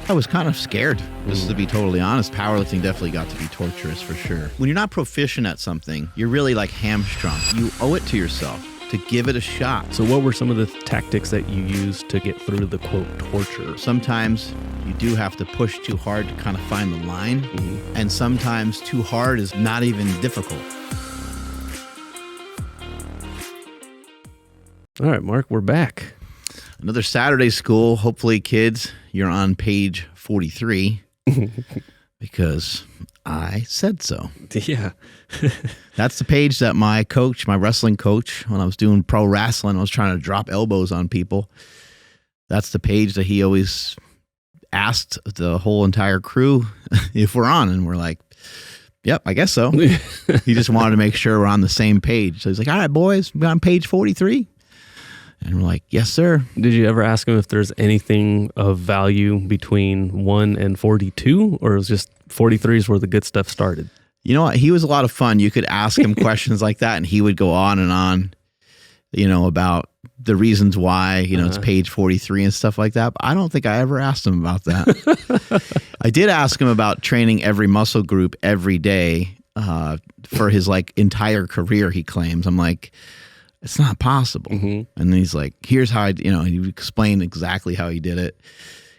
I was kind of scared, just to be totally honest. Powerlifting definitely got to be torturous for sure. When you're not proficient at something, you're really like hamstrung. You owe it to yourself to give it a shot. So what were some of the tactics that you used to get through the, quote, torture? Sometimes you do have to push too hard to kind of find the line. And sometimes too hard is not even difficult. All right, Mark, we're back. Another Saturday school. Hopefully, kids, you're on page 43 because I said so. Yeah. That's the page that my coach, my wrestling coach, when I was doing pro wrestling, I was trying to drop elbows on people. That's the page that he always asked the whole entire crew if we're on. And we're like, yep, I guess so. He just wanted to make sure we're on the same page. So he's like, all right, boys, we're on page 43. And we're like, yes, sir. Did you ever ask him if there's anything of value between 1 and 42, or it was just 43 is where the good stuff started? You know what? He was a lot of fun. You could ask him questions like that, and he would go on and on, you know, about the reasons why, you know, it's page 43 and stuff like that. But I don't think I ever asked him about that. I did ask him about training every muscle group every day for his like entire career, he claims. I'm like, it's not possible. And then he's like, here's how I, you know, he explained exactly how he did it.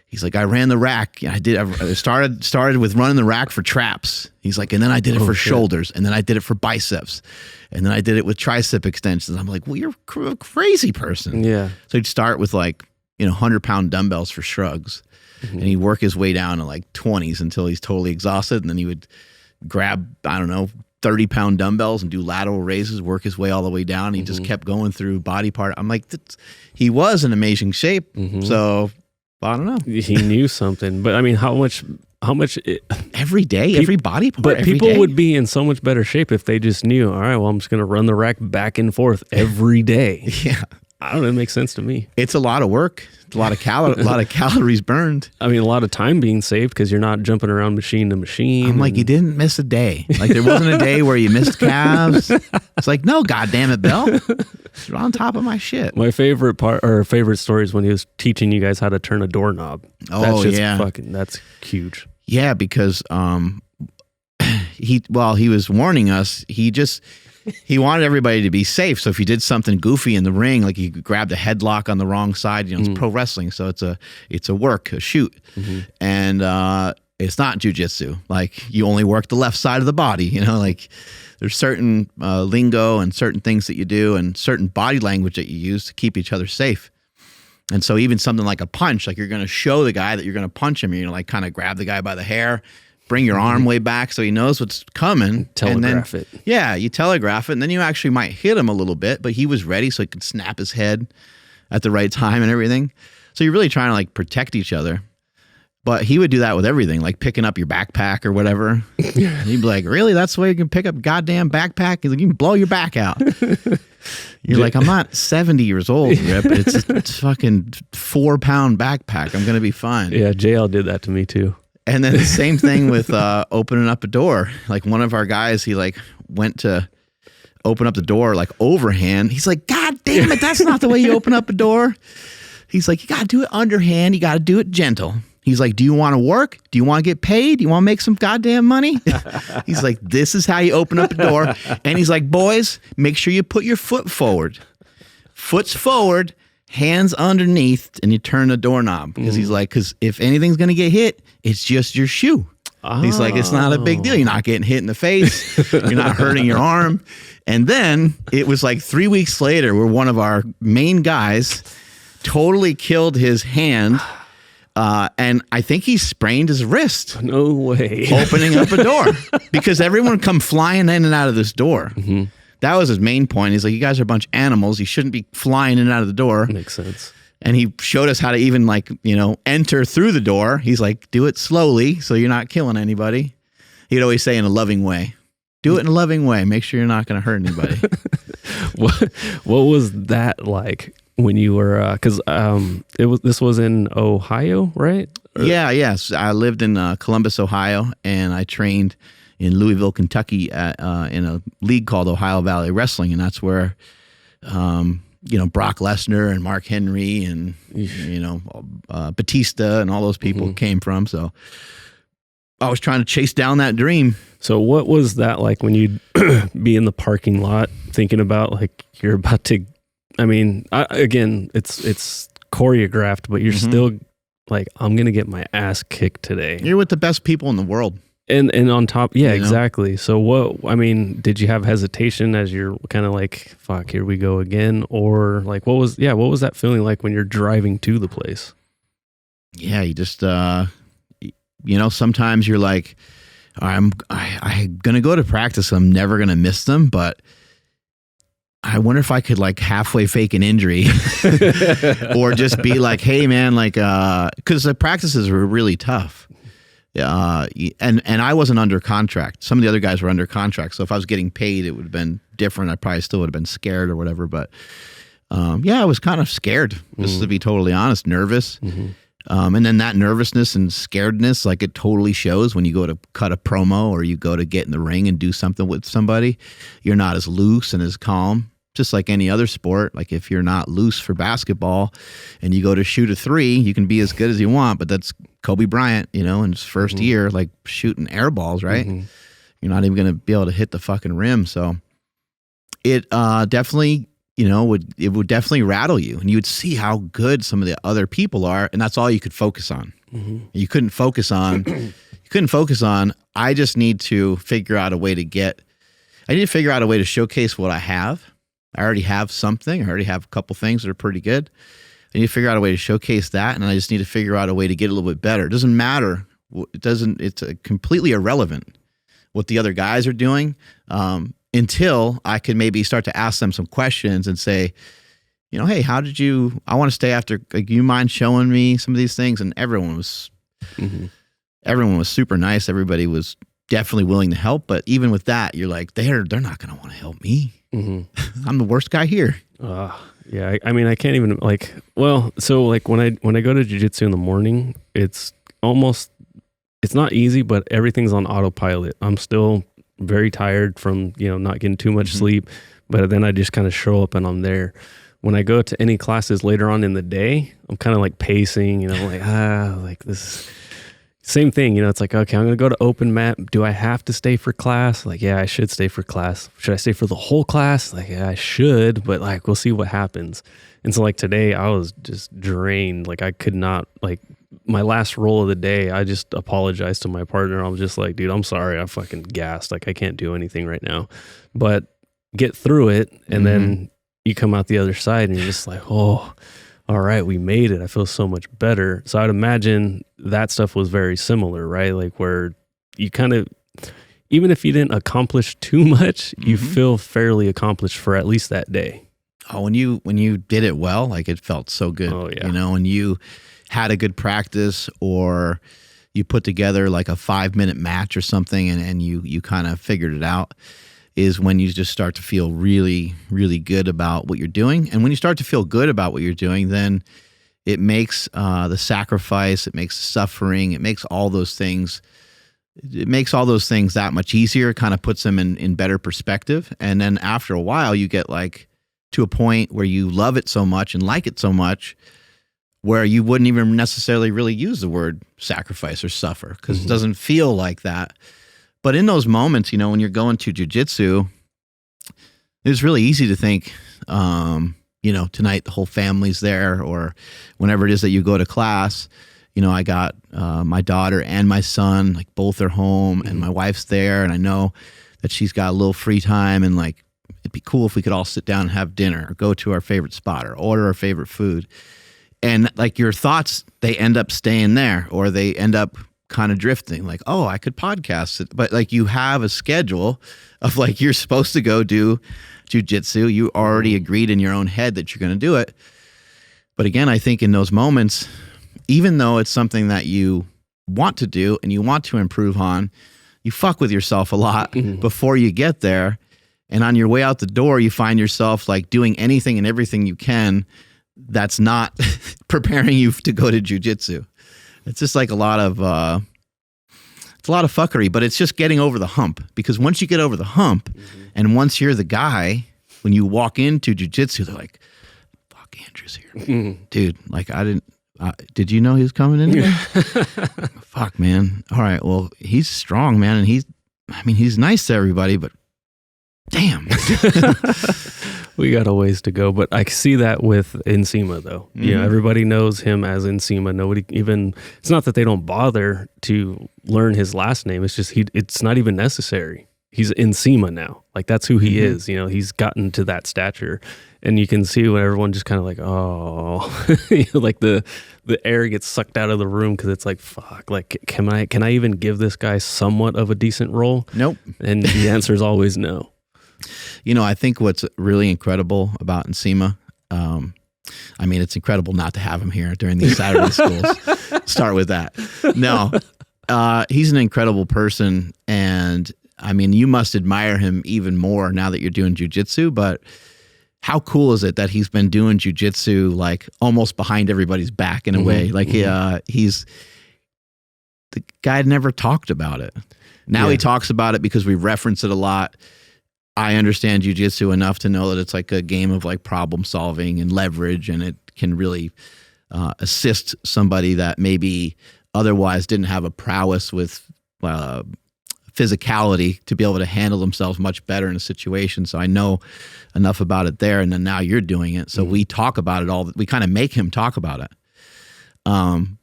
He's like, I ran the rack. I started with running the rack for traps. He's like, and then I did it for shoulders, and then I did it for biceps, and then I did it with tricep extensions. I'm like, well, you're a crazy person. Yeah. So he'd start with like, you know, 100-pound dumbbells for shrugs, and he'd work his way down to like 20s until he's totally exhausted, and then he would grab, I don't know, 30-pound dumbbells and do lateral raises, work his way all the way down. He just kept going through body part. I'm like, he was in amazing shape. So I don't know. He knew something, but I mean, how much every day, every body part. But people would be in so much better shape if they just knew, all right, well, I'm just going to run the rack back and forth every day. Yeah. I don't know. It makes sense to me. It's a lot of work. It's a lot of calories burned. I mean, a lot of time being saved because you're not jumping around machine to machine. I'm like, you didn't miss a day. Like there wasn't a day where you missed calves. It's like, no, goddamn it, Bell. You're on top of my shit. My favorite part or favorite story is when he was teaching you guys how to turn a doorknob. Oh, That's huge. Yeah, because he was warning us, he wanted everybody to be safe. So if you did something goofy in the ring, like you grabbed a headlock on the wrong side, you know, it's pro wrestling. So it's a shoot. And it's not jujitsu. Like you only work the left side of the body, you know, like there's certain lingo and certain things that you do and certain body language that you use to keep each other safe. And so even something like a punch, like you're going to show the guy that you're going to punch him. You're going to like kind of grab the guy by the hair, bring your arm way back so he knows what's coming. Telegraph it. Yeah, you telegraph it, and then you actually might hit him a little bit, but he was ready so he could snap his head at the right time and everything. So you're really trying to like protect each other. But he would do that with everything, like picking up your backpack or whatever. And he'd be like, really? That's the way you can pick up a goddamn backpack? He's like, you can blow your back out. You're like, I'm not 70 years old, Rip. It's a fucking 4-pound backpack. I'm going to be fine. Yeah, JL did that to me too. And then the same thing with opening up a door. Like one of our guys, he like went to open up the door like overhand. He's like, God damn it, that's not the way you open up a door. He's like, you got to do it underhand. You got to do it gentle. He's like, do you want to work? Do you want to get paid? Do you want to make some goddamn money? He's like, this is how you open up a door. And he's like, boys, make sure you put your foot forward. Foot's forward, hands underneath, and you turn the doorknob. Because he's like, because if anything's going to get hit, it's just your shoe. He's like, it's not a big deal. You're not getting hit in the face. You're not hurting your arm. And then it was like 3 weeks later where one of our main guys totally killed his hand. And I think he sprained his wrist. No way. Opening up a door. Because everyone come flying in and out of this door. That was his main point. He's like, you guys are a bunch of animals. You shouldn't be flying in and out of the door. Makes sense. And he showed us how to even like, you know, enter through the door. He's like, do it slowly so you're not killing anybody. He'd always say in a loving way. Do it in a loving way. Make sure you're not going to hurt anybody. What was that like? When you were, because this was in Ohio, right? Yes. I lived in Columbus, Ohio, and I trained in Louisville, Kentucky in a league called Ohio Valley Wrestling, and that's where Brock Lesnar and Mark Henry and, Batista and all those people came from. So I was trying to chase down that dream. So what was that like when you'd be in the parking lot thinking about like you're about to, again, it's choreographed, but you're still like, I'm going to get my ass kicked today. You're with the best people in the world. And on top, exactly. So did you have hesitation as you're kind of like, fuck, here we go again? Or like, what was that feeling like when you're driving to the place? Yeah, you just, sometimes you're like, I'm going to go to practice. I'm never going to miss them, but I wonder if I could like halfway fake an injury or just be like, hey man, like, cause the practices were really tough. And I wasn't under contract. Some of the other guys were under contract. So if I was getting paid, it would have been different. I probably still would have been scared or whatever. But I was kind of scared, just to be totally honest, nervous. And then that nervousness and scaredness, like it totally shows when you go to cut a promo or you go to get in the ring and do something with somebody. You're not as loose and as calm, just like any other sport. Like if you're not loose for basketball and you go to shoot a three, you can be as good as you want, but that's Kobe Bryant, in his first year, like shooting air balls, right? You're not even going to be able to hit the fucking rim. So it definitely, it would definitely rattle you, and you would see how good some of the other people are, and that's all you could focus on. You couldn't focus on, I just need to figure out a way to showcase what I have. I already have something. I already have a couple things that are pretty good. I need to figure out a way to showcase that, and I just need to figure out a way to get a little bit better. It doesn't matter. It's completely irrelevant what the other guys are doing until I can maybe start to ask them some questions and say, hey, I want to stay after, like, you mind showing me some of these things? And everyone was super nice. Everybody was definitely willing to help. But even with that, you're like, they're not going to want to help me. I'm the worst guy here. Yeah, I can't even so when I go to jiu-jitsu in the morning, it's not easy, but everything's on autopilot. I'm still very tired from, not getting too much sleep, but then I just kind of show up and I'm there. When I go to any classes later on in the day, I'm kind of like pacing, like this same thing, it's like, okay, I'm going to go to open mat. Do I have to stay for class? Like, yeah, I should stay for class. Should I stay for the whole class? Like, yeah, I should, but like, we'll see what happens. And so like today I was just drained. Like I could not, like my last roll of the day, I just apologized to my partner. I was just like, dude, I'm sorry. I'm fucking gassed. Like I can't do anything right now, but get through it. And then you come out the other side and you're just like, oh, all right, we made it. I feel so much better. So I'd imagine that stuff was very similar, right? Like where you kind of, even if you didn't accomplish too much, you feel fairly accomplished for at least that day. Oh, when you did it well, like it felt so good. Oh yeah. When you had a good practice or you put together like a 5-minute match or something and you kind of figured it out, is when you just start to feel really, really good about what you're doing. And when you start to feel good about what you're doing, then it makes the sacrifice, it makes the suffering, it makes all those things that much easier. It kind of puts them in better perspective. And then after a while, you get like to a point where you love it so much and like it so much where you wouldn't even necessarily really use the word sacrifice or suffer because it doesn't feel like that. But in those moments, when you're going to jiu-jitsu, it's really easy to think, tonight the whole family's there, or whenever it is that you go to class, I got my daughter and my son, like both are home and my wife's there. And I know that she's got a little free time and like, it'd be cool if we could all sit down and have dinner or go to our favorite spot or order our favorite food. And like your thoughts, they end up staying there or they end up kind of drifting like, oh, I could podcast it. But like you have a schedule of like, you're supposed to go do jiu-jitsu. You already agreed in your own head that you're going to do it. But again, I think in those moments, even though it's something that you want to do and you want to improve on, you fuck with yourself a lot before you get there. And on your way out the door, you find yourself like doing anything and everything you can that's not preparing you to go to jiu-jitsu. It's just like a lot of fuckery, but it's just getting over the hump. Because once you get over the hump and once you're the guy, when you walk into jiu-jitsu, they're like, fuck, Andrew's here. Dude, like I didn't, did you know he was coming in here? Fuck, man. All right, well, he's strong, man. And he's nice to everybody, but damn. We got a ways to go, but I see that with Nsima though. Yeah, everybody knows him as Nsima. Nobody even, it's not that they don't bother to learn his last name. It's just it's not even necessary. He's Nsima now. Like that's who he is. You know, he's gotten to that stature, and you can see when everyone just kind of like, oh, like the air gets sucked out of the room because it's like, fuck, like can I even give this guy somewhat of a decent role? Nope. And the answer is always no. You know, I think what's really incredible about Nsima, I mean, it's incredible not to have him here during these Saturday schools. Start with that. No, he's an incredible person. And I mean, you must admire him even more now that you're doing jujitsu, but how cool is it that he's been doing jujitsu like almost behind everybody's back in a way? Like he's the guy never talked about it. Now he talks about it because we reference it a lot. I understand jujitsu enough to know that it's like a game of like problem solving and leverage, and it can really assist somebody that maybe otherwise didn't have a prowess with physicality to be able to handle themselves much better in a situation. So I know enough about it there, and then now you're doing it. So we talk about it all. We kind of make him talk about it.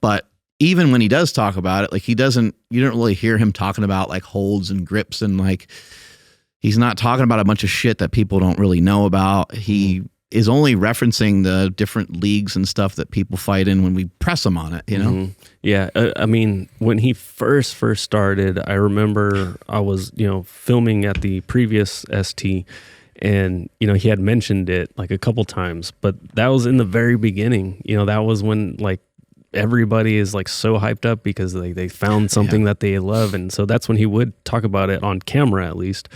But even when he does talk about it, like you don't really hear him talking about like holds and grips and like, he's not talking about a bunch of shit that people don't really know about. He is only referencing the different leagues and stuff that people fight in when we press him on it, you know? Yeah. I mean, when he first started, I remember I was, filming at the previous ST, and, he had mentioned it like a couple times, but that was in the very beginning. That was when like everybody is like so hyped up because they found something that they love. And so that's when he would talk about it on camera, at least.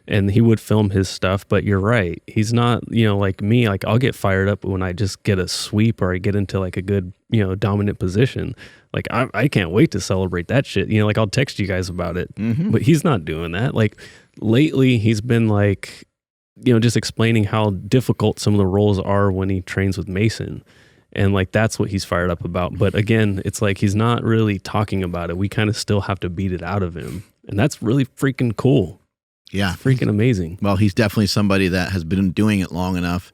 And he would film his stuff, but you're right. He's not, like me, like I'll get fired up when I just get a sweep or I get into like a good, dominant position. Like I can't wait to celebrate that shit. Like I'll text you guys about it, but he's not doing that. Like lately he's been like, just explaining how difficult some of the roles are when he trains with Mason. And like, that's what he's fired up about. But again, it's like, he's not really talking about it. We kind of still have to beat it out of him. And that's really freaking cool. Yeah. It's freaking amazing. Well, he's definitely somebody that has been doing it long enough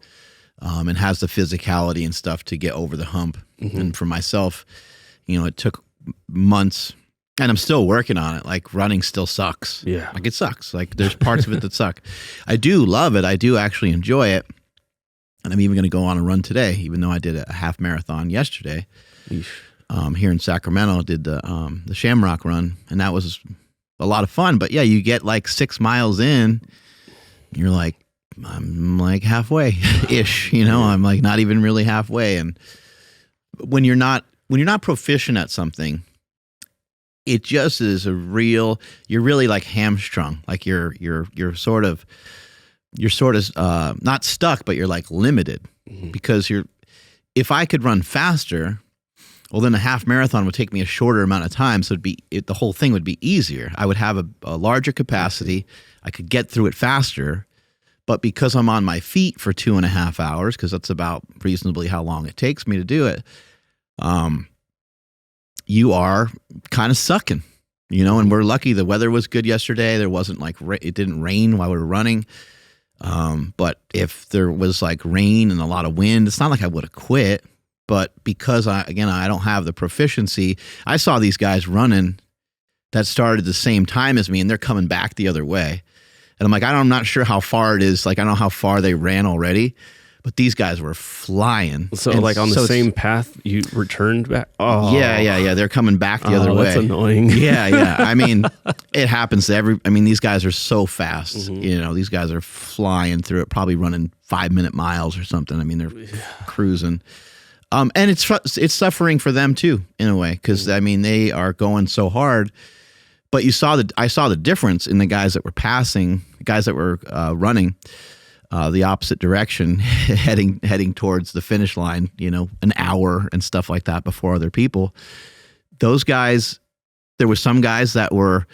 and has the physicality and stuff to get over the hump. And for myself, it took months and I'm still working on it. Like running still sucks. Yeah. Like it sucks. Like there's parts of it that suck. I do love it. I do actually enjoy it. And I'm even going to go on a run today, even though I did a half marathon yesterday. Here in Sacramento, did the Shamrock run. And that was a lot of fun. But yeah, you get like 6 miles in, you're like, I'm like halfway ish, I'm like not even really halfway. And when you're not proficient at something, it just is you're really like hamstrung. Like you're sort of not stuck, but you're like limited because if I could run faster, well, then a half marathon would take me a shorter amount of time. So the whole thing would be easier. I would have a larger capacity. I could get through it faster. But because I'm on my feet for 2.5 hours, because that's about reasonably how long it takes me to do it, you are kind of sucking, and we're lucky the weather was good yesterday. There wasn't like, it didn't rain while we were running. But if there was like rain and a lot of wind, it's not like I would have quit. But because I don't have the proficiency, I saw these guys running that started the same time as me, and they're coming back the other way. And I'm like, I'm not sure how far it is. Like, I don't know how far they ran already, but these guys were flying. So and like on the same path you returned back? Oh. Yeah. They're coming back the other way. That's annoying. Yeah. I mean, it happens to these guys are so fast. These guys are flying through it, probably running 5-minute miles or something. I mean, they're cruising. And it's suffering for them too, in a way, because they are going so hard. But I saw the difference in the guys that were passing, the guys that were running the opposite direction, heading towards the finish line. An hour and stuff like that before other people. Those guys, there were some guys that were.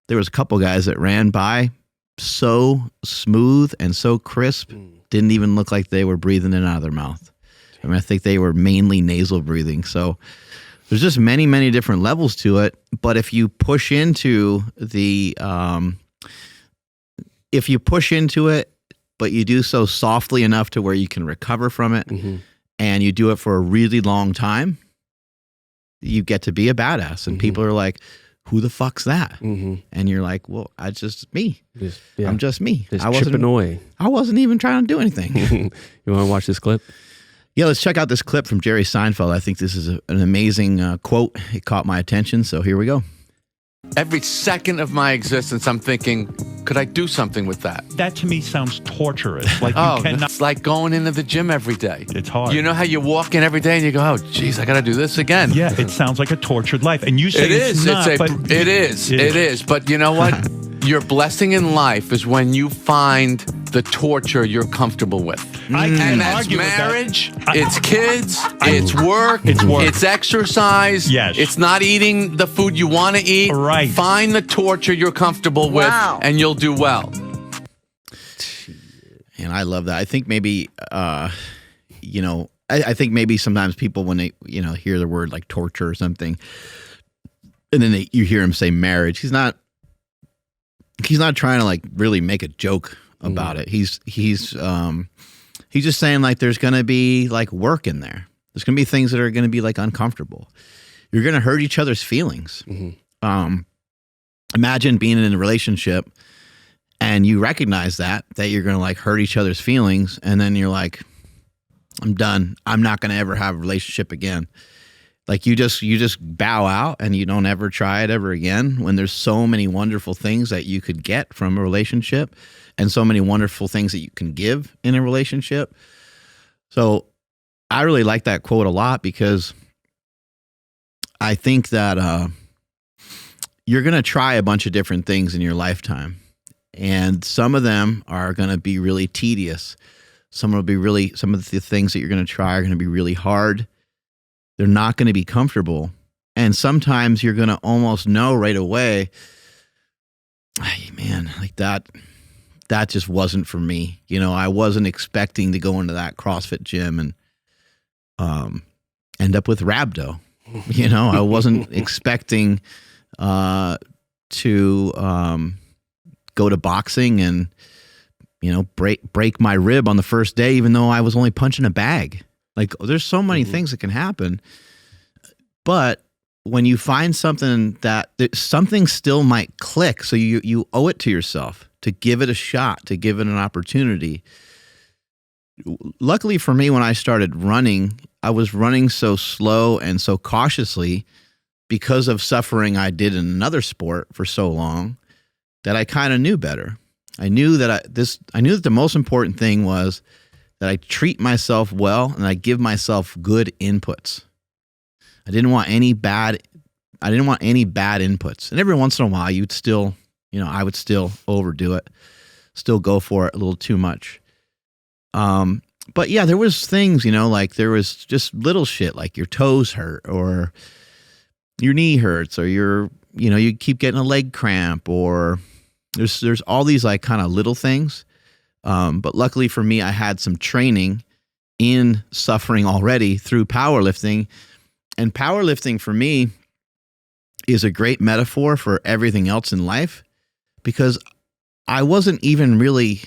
There was a couple guys that ran by so smooth and so crisp. didn't even look like they were breathing in and out of their mouth. I mean, I think they were mainly nasal breathing. So there's just many, many different levels to it. But if you push into it, but you do so softly enough to where you can recover from it, and you do it for a really long time, you get to be a badass. And people are like, who the fuck's that? And you're like, well, I just me. I'm just me. Just chipping away. I wasn't even trying to do anything. You want to watch this clip? Yeah, let's check out this clip from Jerry Seinfeld. I think this is an amazing quote. It caught my attention, so here we go. Every second of my existence, I'm thinking, could I do something with that? That to me sounds torturous. Like you cannot. It's like going into the gym every day. It's hard. You know how you walk in every day and you go, oh, geez, I got to do this again. Yeah, it sounds like a tortured life. And you say it is. It is. But you know what? Your blessing in life is when you find the torture you're comfortable with. And that's marriage, it's kids, it's work, it's exercise, it's not eating the food you want to eat. Right. Find the torture you're comfortable with, and you'll do well. And I love that. I think maybe, I think maybe sometimes people, when they, hear the word like torture or something, and then you hear him say marriage, he's not trying to like really make a joke about it. He's just saying like there's going to be like work in there. There's going to be things that are going to be like uncomfortable. You're going to hurt each other's feelings. Imagine being in a relationship and you recognize that you're going to like hurt each other's feelings, and then you're like, I'm done. I'm not going to ever have a relationship again. Like you just bow out and you don't ever try it ever again, when there's so many wonderful things that you could get from a relationship and so many wonderful things that you can give in a relationship. So I really like that quote a lot, because I think that you're going to try a bunch of different things in your lifetime, and some of them are going to be really tedious. Some of the things that you're going to try are going to be really hard. They're not going to be comfortable. And sometimes you're going to almost know right away, hey, man, like that just wasn't for me. I wasn't expecting to go into that CrossFit gym and end up with rhabdo. I wasn't expecting to go to boxing and, break my rib on the first day, even though I was only punching a bag. Like there's so many things that can happen, but when you find something that something still might click, so you owe it to yourself to give it a shot, to give it an opportunity. Luckily for me, when I started running, I was running so slow and so cautiously because of suffering I did in another sport for so long, that I kind of knew better. I knew that the most important thing was that I treat myself well and I give myself good inputs. I didn't want any bad inputs. And every once in a while you'd still, I would still overdo it, still go for it a little too much. But yeah, there was things, like there was just little shit like your toes hurt or your knee hurts or you keep getting a leg cramp, or there's all these like kind of little things. But luckily for me, I had some training in suffering already through powerlifting. And powerlifting for me is a great metaphor for everything else in life, because I wasn't even really,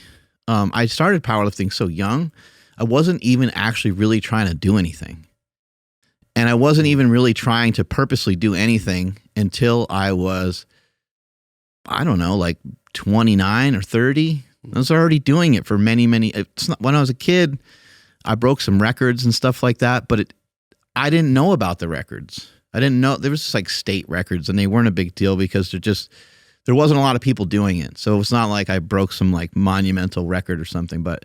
I started powerlifting so young, I wasn't even actually really trying to do anything. And I wasn't even really trying to purposely do anything until I was, I don't know, like 29 or 30. I was already doing it for many. When I was a kid, I broke some records and stuff like that, but I didn't know about the records. I didn't know there was just like state records, and they weren't a big deal because there wasn't a lot of people doing it. So it's not like I broke some like monumental record or something, but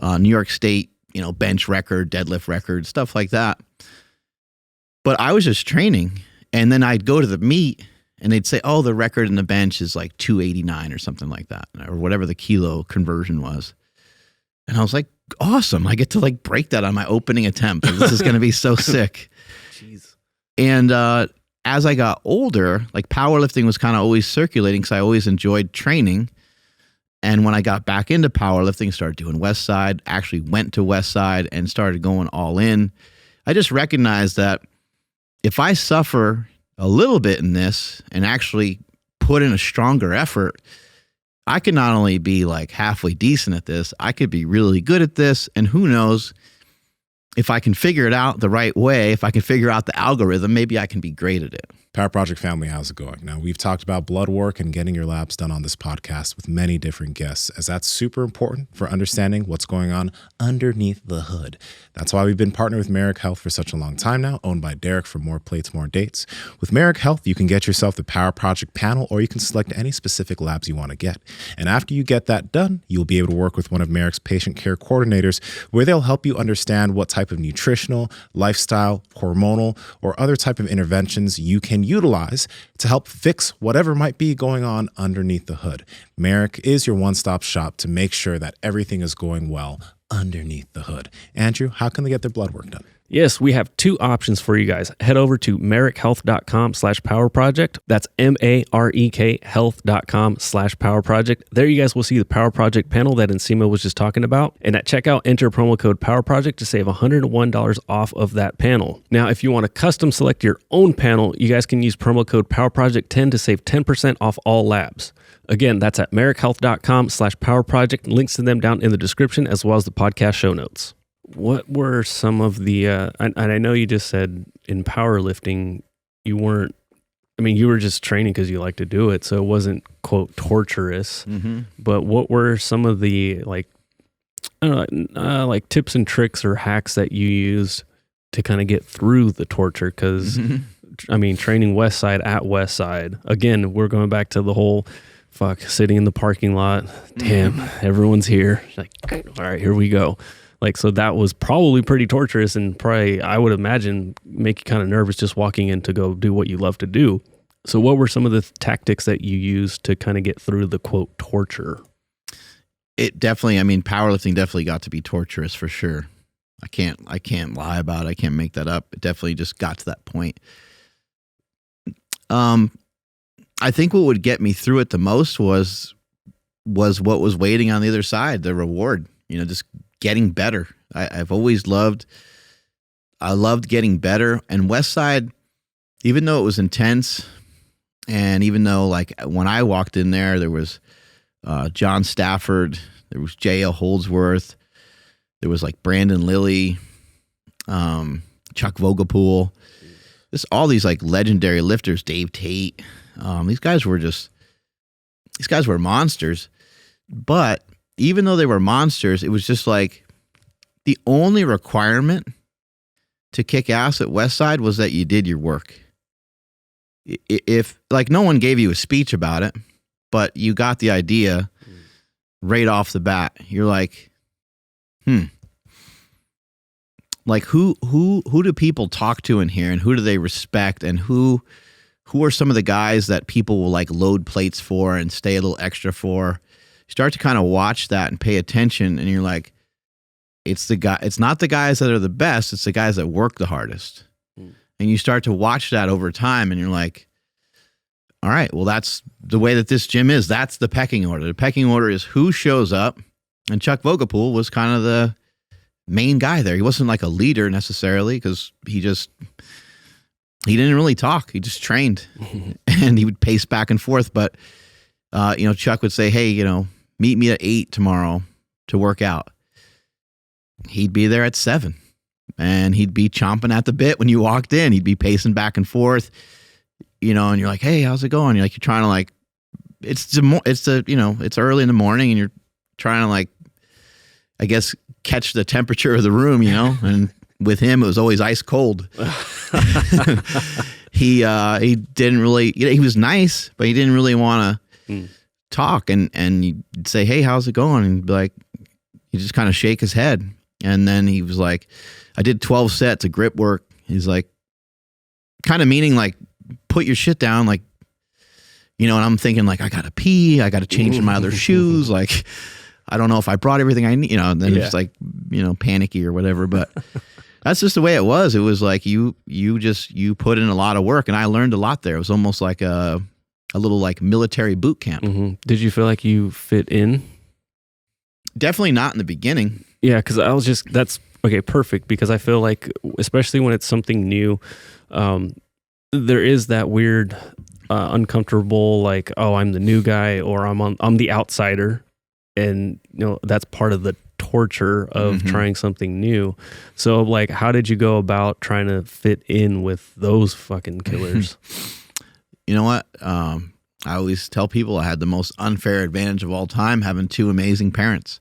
New York State, bench record, deadlift record, stuff like that. But I was just training, and then I'd go to the meet, and they'd say, oh, the record in the bench is like 289 or something like that, or whatever the kilo conversion was. And I was like, awesome. I get to like break that on my opening attempt. This is going to be so sick. Jeez. And as I got older, like powerlifting was kind of always circulating because I always enjoyed training. And when I got back into powerlifting, started doing West Side, actually went to West Side and started going all in. I just recognized that if I suffer a little bit in this and actually put in a stronger effort, I could not only be like halfway decent at this, I could be really good at this. And who knows, if I can figure it out the right way, if I can figure out the algorithm, maybe I can be great at it. Power Project family, how's it going? Now, we've talked about blood work and getting your labs done on this podcast with many different guests, as that's super important for understanding what's going on underneath the hood. That's why we've been partnered with Merrick Health for such a long time now, owned by Derek for more plates, more dates. With Merrick Health, you can get yourself the Power Project panel, or you can select any specific labs you want to get. And after you get that done, you'll be able to work with one of Merrick's patient care coordinators, where they'll help you understand what type of nutritional, lifestyle, hormonal, or other type of interventions you can utilize to help fix whatever might be going on underneath the hood. Merrick is your one-stop shop to make sure that everything is going well underneath the hood. Andrew, how can they get their blood work done? Yes, we have two options for you guys. Head over to merrickhealth.com/powerproject. That's MAREK health.com/powerproject. There you guys will see the Power Project panel that Nsima was just talking about. And at checkout, enter promo code PowerProject to save $101 off of that panel. Now, if you want to custom select your own panel, you guys can use promo code PowerProject10 to save 10% off all labs. Again, that's at merrickhealth.com/powerproject. Links to them down in the description, as well as the podcast show notes. What were some of the, and I know you just said in powerlifting, you weren't, I mean, you were just training because you like to do it. So it wasn't, quote, torturous. Mm-hmm. But what were some of the, like, I don't know, like tips and tricks or hacks that you used to kind of get through the torture? Because, I mean, training West Side at West Side, again, we're going back to the whole, sitting in the parking lot. Damn, everyone's here. Like, all right, here we go. Like, so that was probably pretty torturous and probably, I would imagine, make you kind of nervous just walking in to go do what you love to do. So what were some of the tactics that you used to kind of get through the, quote, torture? It definitely, I mean, powerlifting definitely got to be torturous for sure. I can't lie about it. I can't make that up. It definitely just got to that point. I think what would get me through it the most was what was waiting on the other side, the reward, just getting better. I've always loved getting better. And West Side, even though it was intense, and even though like when I walked in there was John Stafford, there was J.L. Holdsworth, there was like Brandon Lilly, Chuck Vogelpool, all these like legendary lifters, Dave Tate. These guys were monsters. But even though they were monsters, it was just like the only requirement to kick ass at West Side was that you did your work. If like no one gave you a speech about it, but you got the idea right off the bat. You're like, like who do people talk to in here, and who do they respect, and who are some of the guys that people will like load plates for and stay a little extra for? You start to kind of watch that and pay attention, and you're like, it's not the guys that are the best, it's the guys that work the hardest. And you start to watch that over time, and you're like, all right, well, that's the way that this gym is. That's the pecking order. The pecking order is who shows up, and Chuck Vogelpool was kind of the main guy there. He wasn't like a leader necessarily, because he didn't really talk. He just trained, and he would pace back and forth. But, Chuck would say, hey, meet me at 8 tomorrow to work out. He'd be there at 7, and he'd be chomping at the bit when you walked in. He'd be pacing back and forth, and you're like, hey, how's it going? You're trying to like, it's early in the morning, and you're trying to like, I guess, catch the temperature of the room, and with him, it was always ice cold. He didn't really, he was nice, but he didn't really want to talk. And you'd say, hey, how's it going? And be like, he'd just kind of shake his head. And then he was like, I did 12 sets of grip work. He's like, kind of meaning like, put your shit down. Like, and I'm thinking like, I got to pee. I got to change in my other shoes. Like, I don't know if I brought everything I need, and then it's like, panicky or whatever. But that's just the way it was. It was like you put in a lot of work, and I learned a lot there. It was almost like a a little like military boot camp. Mm-hmm. Did you feel like you fit in? Definitely not in the beginning. Yeah, because that's okay, perfect. Because I feel like, especially when it's something new, there is that weird, uncomfortable, like, oh, I'm the new guy, or I'm the outsider, and that's part of the torture of trying something new. So, like, how did you go about trying to fit in with those fucking killers? You know what? I always tell people I had the most unfair advantage of all time, having two amazing parents.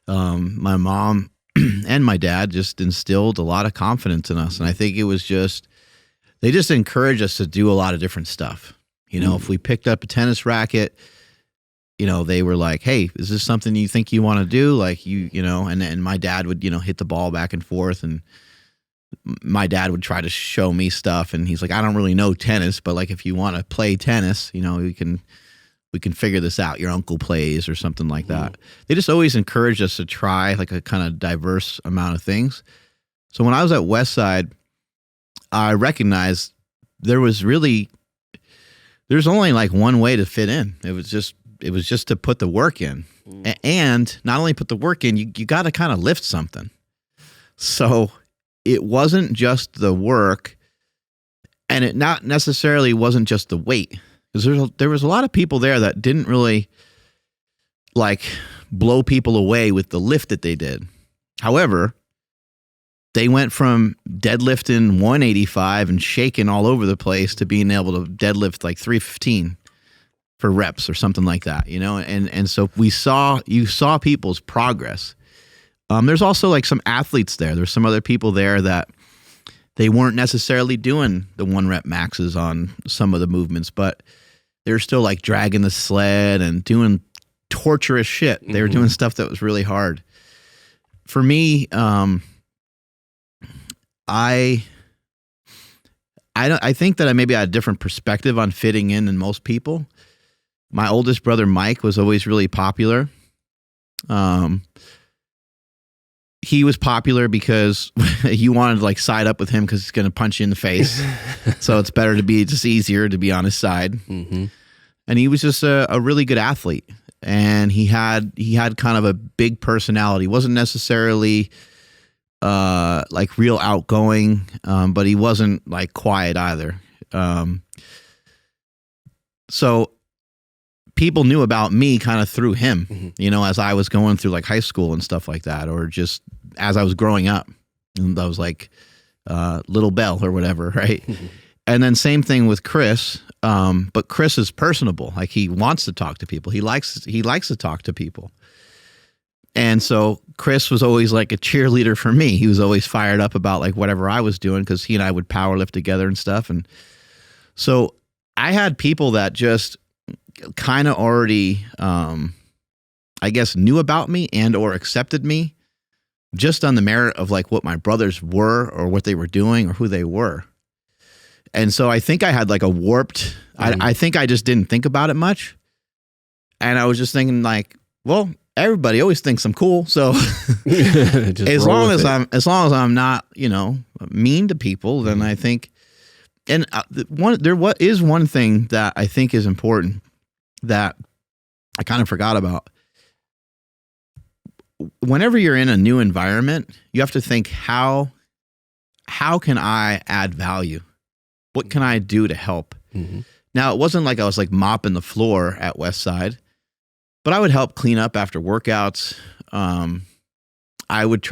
My mom and my dad just instilled a lot of confidence in us. And I think it was they just encouraged us to do a lot of different stuff. If we picked up a tennis racket, they were like, hey, is this something you think you want to do? Like, and my dad would, hit the ball back and forth, and my dad would try to show me stuff. And he's like, I don't really know tennis, but like, if you want to play tennis, we can figure this out. Your uncle plays or something like that. They just always encouraged us to try like a kind of diverse amount of things. So when I was at Westside, I recognized there's only like one way to fit in. It was just to put the work in. And not only put the work in, you got to kind of lift something. So it wasn't just the work, and it not necessarily wasn't just the weight. Because there was a lot of people there that didn't really like blow people away with the lift that they did. However, they went from deadlifting 185 and shaking all over the place to being able to deadlift like 315 for reps or something like that, And so you saw people's progress. There's also like some athletes there. There's some other people there that they weren't necessarily doing the 1 rep maxes on some of the movements, but they're still like dragging the sled and doing torturous shit. They were doing stuff that was really hard. For me, I think that I maybe had a different perspective on fitting in than most people. My oldest brother, Mike, was always really popular. He was popular because you wanted to like side up with him because he's going to punch you in the face. So it's better to be just easier to be on his side. Mm-hmm. And he was just a really good athlete. And he had kind of a big personality. Wasn't necessarily like real outgoing, but he wasn't like quiet either. So people knew about me kind of through him, as I was going through like high school and stuff like that, or just as I was growing up. And I was like Little Bell or whatever, right? And then same thing with Chris, but Chris is personable. Like, he wants to talk to people. He likes to talk to people. And so Chris was always like a cheerleader for me. He was always fired up about like whatever I was doing, because he and I would power lift together and stuff. And so I had people that just kind of already, I guess, knew about me and or accepted me just on the merit of like what my brothers were or what they were doing or who they were. And so I think I had like a warped, I think I just didn't think about it much. And I was just thinking like, well, everybody always thinks I'm cool. So as long as I'm not, mean to people, then I think, and is one thing that I think is important that I kind of forgot about. Whenever you're in a new environment, you have to think, how can I add value? What can I do to help? Mm-hmm. Now, it wasn't like I was like mopping the floor at Westside, but I would help clean up after workouts. I would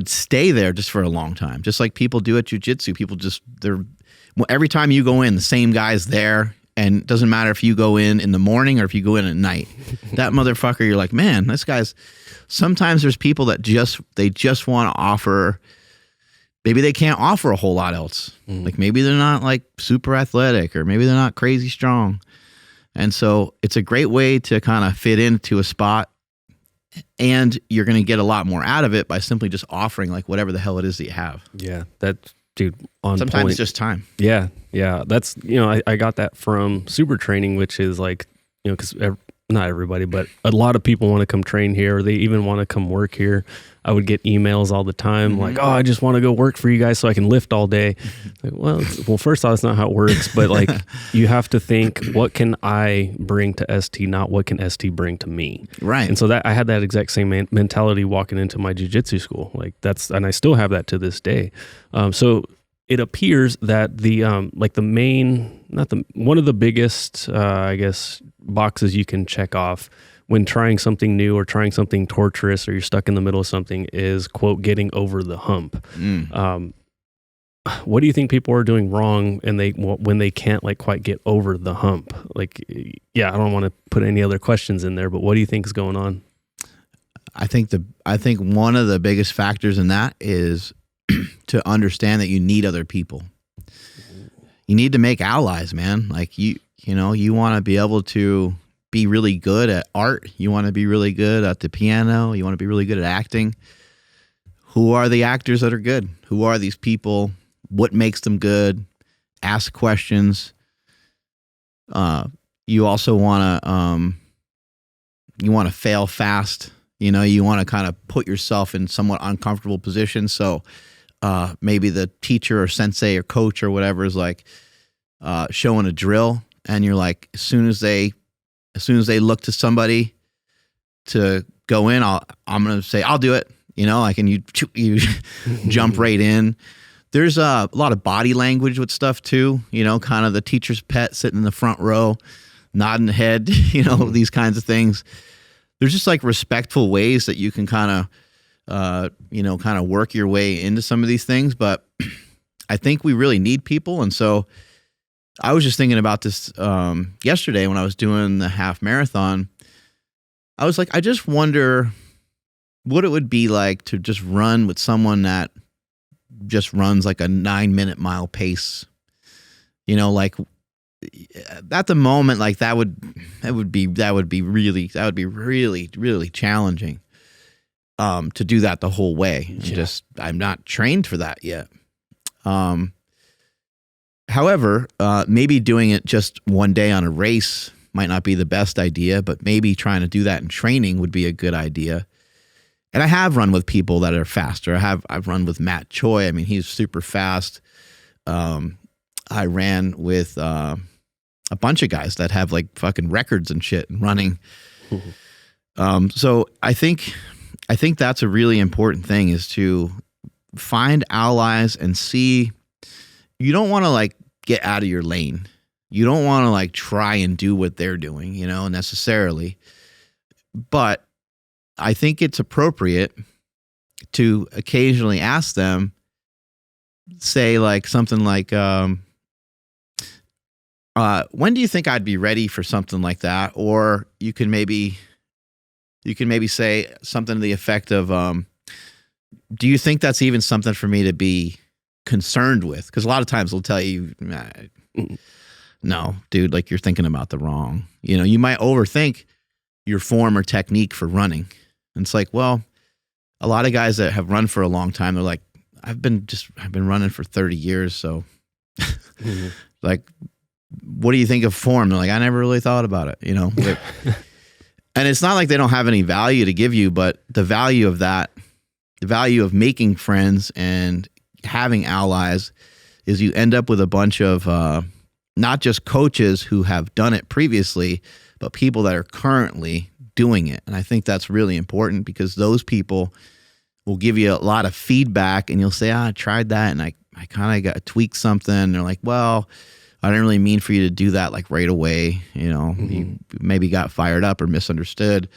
stay there just for a long time, just like people do at jiu-jitsu. People every time you go in, the same guy's there. And it doesn't matter if you go in the morning or if you go in at night. That motherfucker, you're like, man, this guy's. Sometimes there's people that just want to offer. Maybe they can't offer a whole lot else. Like, maybe they're not like super athletic, or maybe they're not crazy strong. And so it's a great way to kind of fit into a spot, and you're going to get a lot more out of it by simply just offering like whatever the hell it is that you have. Yeah, that's, dude, on sometimes point. It's just time. Yeah. That's, I got that from super training, which is like, because not everybody, but a lot of people want to come train here, or they even want to come work here. I would get emails all the time like, oh, I just want to go work for you guys so I can lift all day. Like, well, first off, that's not how it works, but like you have to think, what can I bring to ST, not what can ST bring to me? Right. And so that I had that exact same mentality walking into my jiu-jitsu school. Like and I still have that to this day. So it appears that the one of the biggest, I guess, boxes you can check off when trying something new or trying something torturous, or you're stuck in the middle of something, is, quote, getting over the hump. What do you think people are doing wrong when they can't like quite get over the hump? Like, yeah, I don't want to put any other questions in there, but what do you think is going on? I think one of the biggest factors in that is to understand that you need other people. You need to make allies, man. Like you want to be able to be really good at art. You want to be really good at the piano. You want to be really good at acting. Who are the actors that are good? Who are these people? What makes them good? Ask questions. You also want to fail fast. You want to kind of put yourself in somewhat uncomfortable positions. So maybe the teacher or sensei or coach or whatever is like showing a drill, and you're like, as soon as they look to somebody to go in, I'm going to say, I'll do it. And you jump right in. There's a lot of body language with stuff too, kind of the teacher's pet sitting in the front row, nodding the head, these kinds of things. There's just like respectful ways that you can kind of work your way into some of these things. But I think we really need people. And so I was just thinking about this yesterday when I was doing the half marathon. I was like, I just wonder what it would be like to just run with someone that just runs like a 9-minute mile pace. Like at the moment, like that would be really challenging to do that the whole way. Yeah. I'm not trained for that yet. However, maybe doing it just one day on a race might not be the best idea, but maybe trying to do that in training would be a good idea. And I have run with people that are faster. I've run with Matt Choi. I mean, he's super fast. I ran with a bunch of guys that have like fucking records and shit and running. So I think that's a really important thing, is to find allies and see. You don't want to like get out of your lane. You don't want to like try and do what they're doing, necessarily. But I think it's appropriate to occasionally ask them, say like something like, when do you think I'd be ready for something like that? Or you can maybe say something to the effect of, do you think that's even something for me to be concerned with? Because a lot of times they'll tell you, no, dude, like you're thinking about the wrong. You might overthink your form or technique for running. And it's like, well, a lot of guys that have run for a long time, they're like, I've been running for 30 years. So like, what do you think of form? They're like, I never really thought about it, And it's not like they don't have any value to give you, but the value of that, the value of making friends and having allies, is you end up with a bunch of not just coaches who have done it previously, but people that are currently doing it. And I think that's really important, because those people will give you a lot of feedback, and you'll say, I tried that and I kind of got tweaked something. And they're like, well, I didn't really mean for you to do that like right away. You maybe got fired up or misunderstood.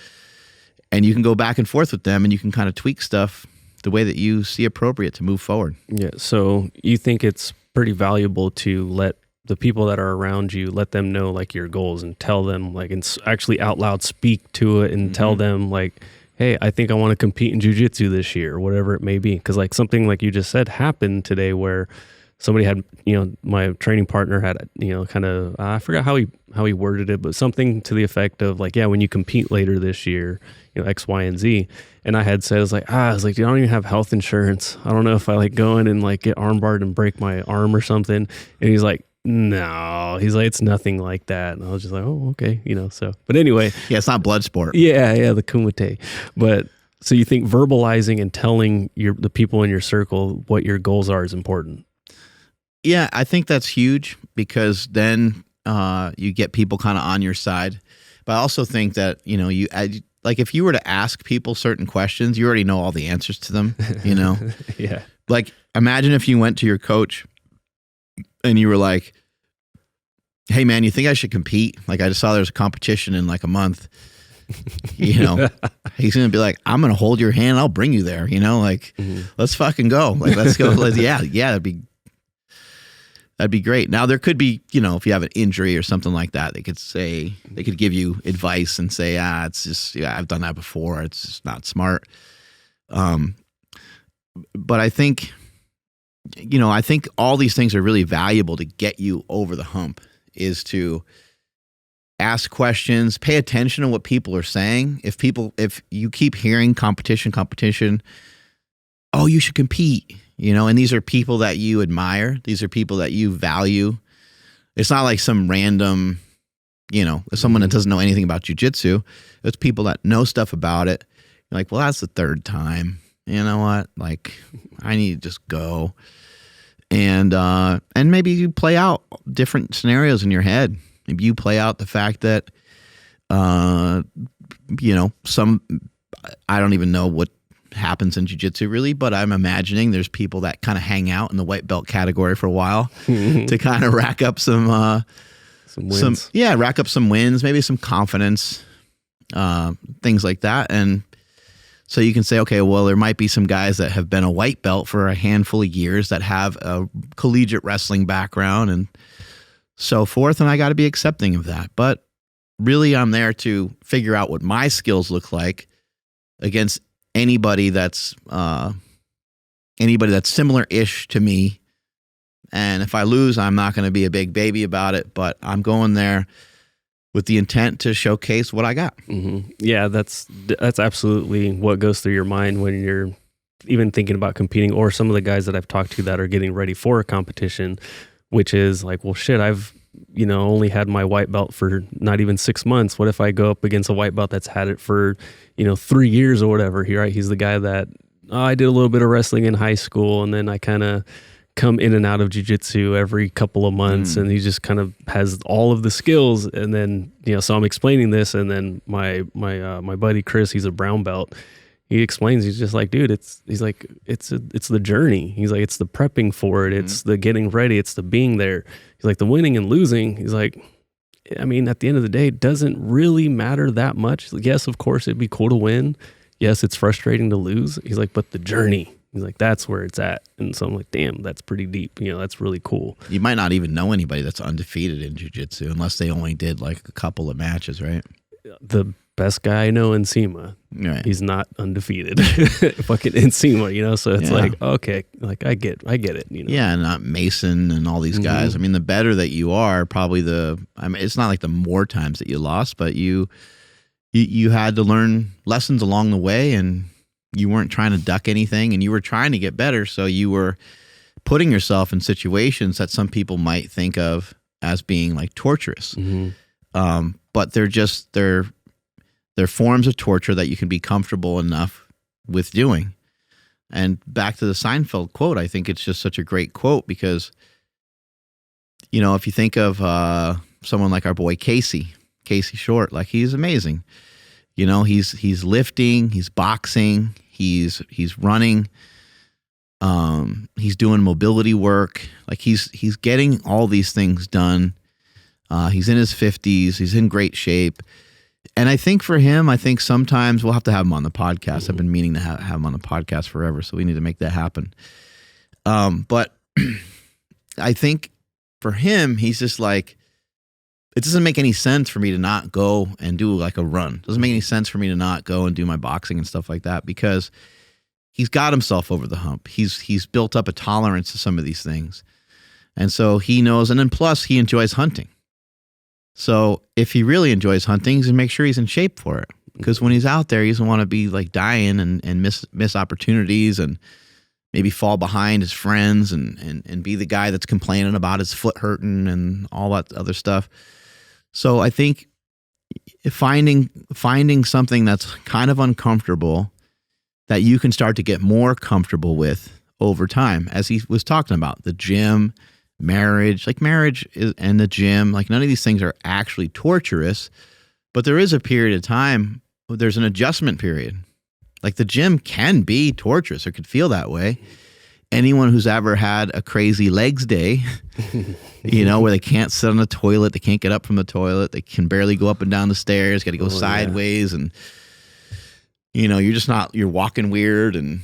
And you can go back and forth with them, and you can kind of tweak stuff the way that you see appropriate to move forward. Yeah. So you think it's pretty valuable to let the people that are around you, let them know like your goals, and tell them like, and actually out loud speak to it, and tell them like, hey, I think I want to compete in jiu-jitsu this year, or whatever it may be. Because like something like you just said happened today, where somebody had, my training partner had, kind of, I forgot how he worded it, but something to the effect of like, yeah, when you compete later this year, X, Y, and Z. And I had said, I was like, I don't even have health insurance. I don't know if I like go in and like get armbarred and break my arm or something. And he's like, no. He's like, it's nothing like that. And I was just like, oh, okay. So, but anyway. Yeah, it's not blood sport. Yeah, the kumite. But so you think verbalizing and telling the people in your circle what your goals are is important? Yeah, I think that's huge because then you get people kind of on your side. But I also think that, like if you were to ask people certain questions, you already know all the answers to them, Yeah. Like imagine if you went to your coach and you were like, hey man, you think I should compete? Like I just saw there's a competition in like a month. He's going to be like, I'm going to hold your hand. I'll bring you there, like, let's fucking go. Like, let's go. Yeah, that'd be great. Now there could be, if you have an injury or something like that, they could give you advice and say, it's just, I've done that before. It's just not smart. But I think, I think all these things are really valuable to get you over the hump is to ask questions, pay attention to what people are saying. If you keep hearing competition, oh, you should compete, and these are people that you admire. These are people that you value. It's not like some random, someone that doesn't know anything about jiu-jitsu. It's people that know stuff about it. You're like, well, that's the third time. You know what? Like, I need to just go. And maybe you play out different scenarios in your head. Maybe you play out the fact that, I don't even know what happens in jiu-jitsu really, but I'm imagining there's people that kind of hang out in the white belt category for a while to kind of rack up some wins. Rack up some wins, maybe some confidence, things like that. And so you can say, okay, well, there might be some guys that have been a white belt for a handful of years that have a collegiate wrestling background and so forth. And I got to be accepting of that. But really, I'm there to figure out what my skills look like against anybody that's similar-ish to me. And if I lose, I'm not going to be a big baby about it, but I'm going there with the intent to showcase what I got. Mm-hmm. Yeah, that's absolutely what goes through your mind when you're even thinking about competing, or some of the guys that I've talked to that are getting ready for a competition, which is like, well, shit, I've, only had my white belt for not even 6 months. What if I go up against a white belt that's had it for, 3 years or whatever? He's the guy that, I did a little bit of wrestling in high school, and then I kind of come in and out of jiu-jitsu every couple of months, and he just kind of has all of the skills. And then, so I'm explaining this, and then my buddy Chris, he's a brown belt. He explains, he's just like, dude, it's the journey. He's like, it's the prepping for it. It's the getting ready. It's the being there. He's like, the winning and losing. He's like, I mean, at the end of the day, it doesn't really matter that much. Like, yes, of course, it'd be cool to win. Yes, it's frustrating to lose. He's like, but the journey, he's like, that's where it's at. And so I'm like, damn, that's pretty deep. That's really cool. You might not even know anybody that's undefeated in jiu-jitsu unless they only did like a couple of matches, right? The best guy I know, Nsima, right. He's not undefeated. Fucking Nsima, so it's like, okay, like I get it, Yeah, and not Mason and all these guys. I mean, the better that you are, probably it's not like the more times that you lost, but you had to learn lessons along the way, and you weren't trying to duck anything, and you were trying to get better, so you were putting yourself in situations that some people might think of as being like torturous. But they're forms of torture that you can be comfortable enough with doing. And back to the Seinfeld quote, I think it's just such a great quote because, if you think of someone like our boy Casey Short, like he's amazing. He's lifting, he's boxing, he's running, he's doing mobility work. Like he's getting all these things done. He's in his 50s, he's in great shape. And I think for him, sometimes we'll have to have him on the podcast. I've been meaning to have him on the podcast forever, so we need to make that happen. But I think for him, he's just like, it doesn't make any sense for me to not go and do like a run. It doesn't make any sense for me to not go and do my boxing and stuff like that because he's got himself over the hump. He's built up a tolerance to some of these things. And so he knows, and then plus he enjoys hunting. So if he really enjoys hunting, he's going to make sure he's in shape for it. Because when he's out there, he doesn't want to be like dying and miss opportunities and maybe fall behind his friends and be the guy that's complaining about his foot hurting and all that other stuff. So I think finding something that's kind of uncomfortable that you can start to get more comfortable with over time, as he was talking about, the gym, marriage and the gym, like none of these things are actually torturous, but there is a period of time, there's an adjustment period. Like the gym can be torturous or could feel that way. Anyone who's ever had a crazy legs day, where they can't sit on the toilet, they can't get up from the toilet, they can barely go up and down the stairs, got to go sideways, and you're walking weird and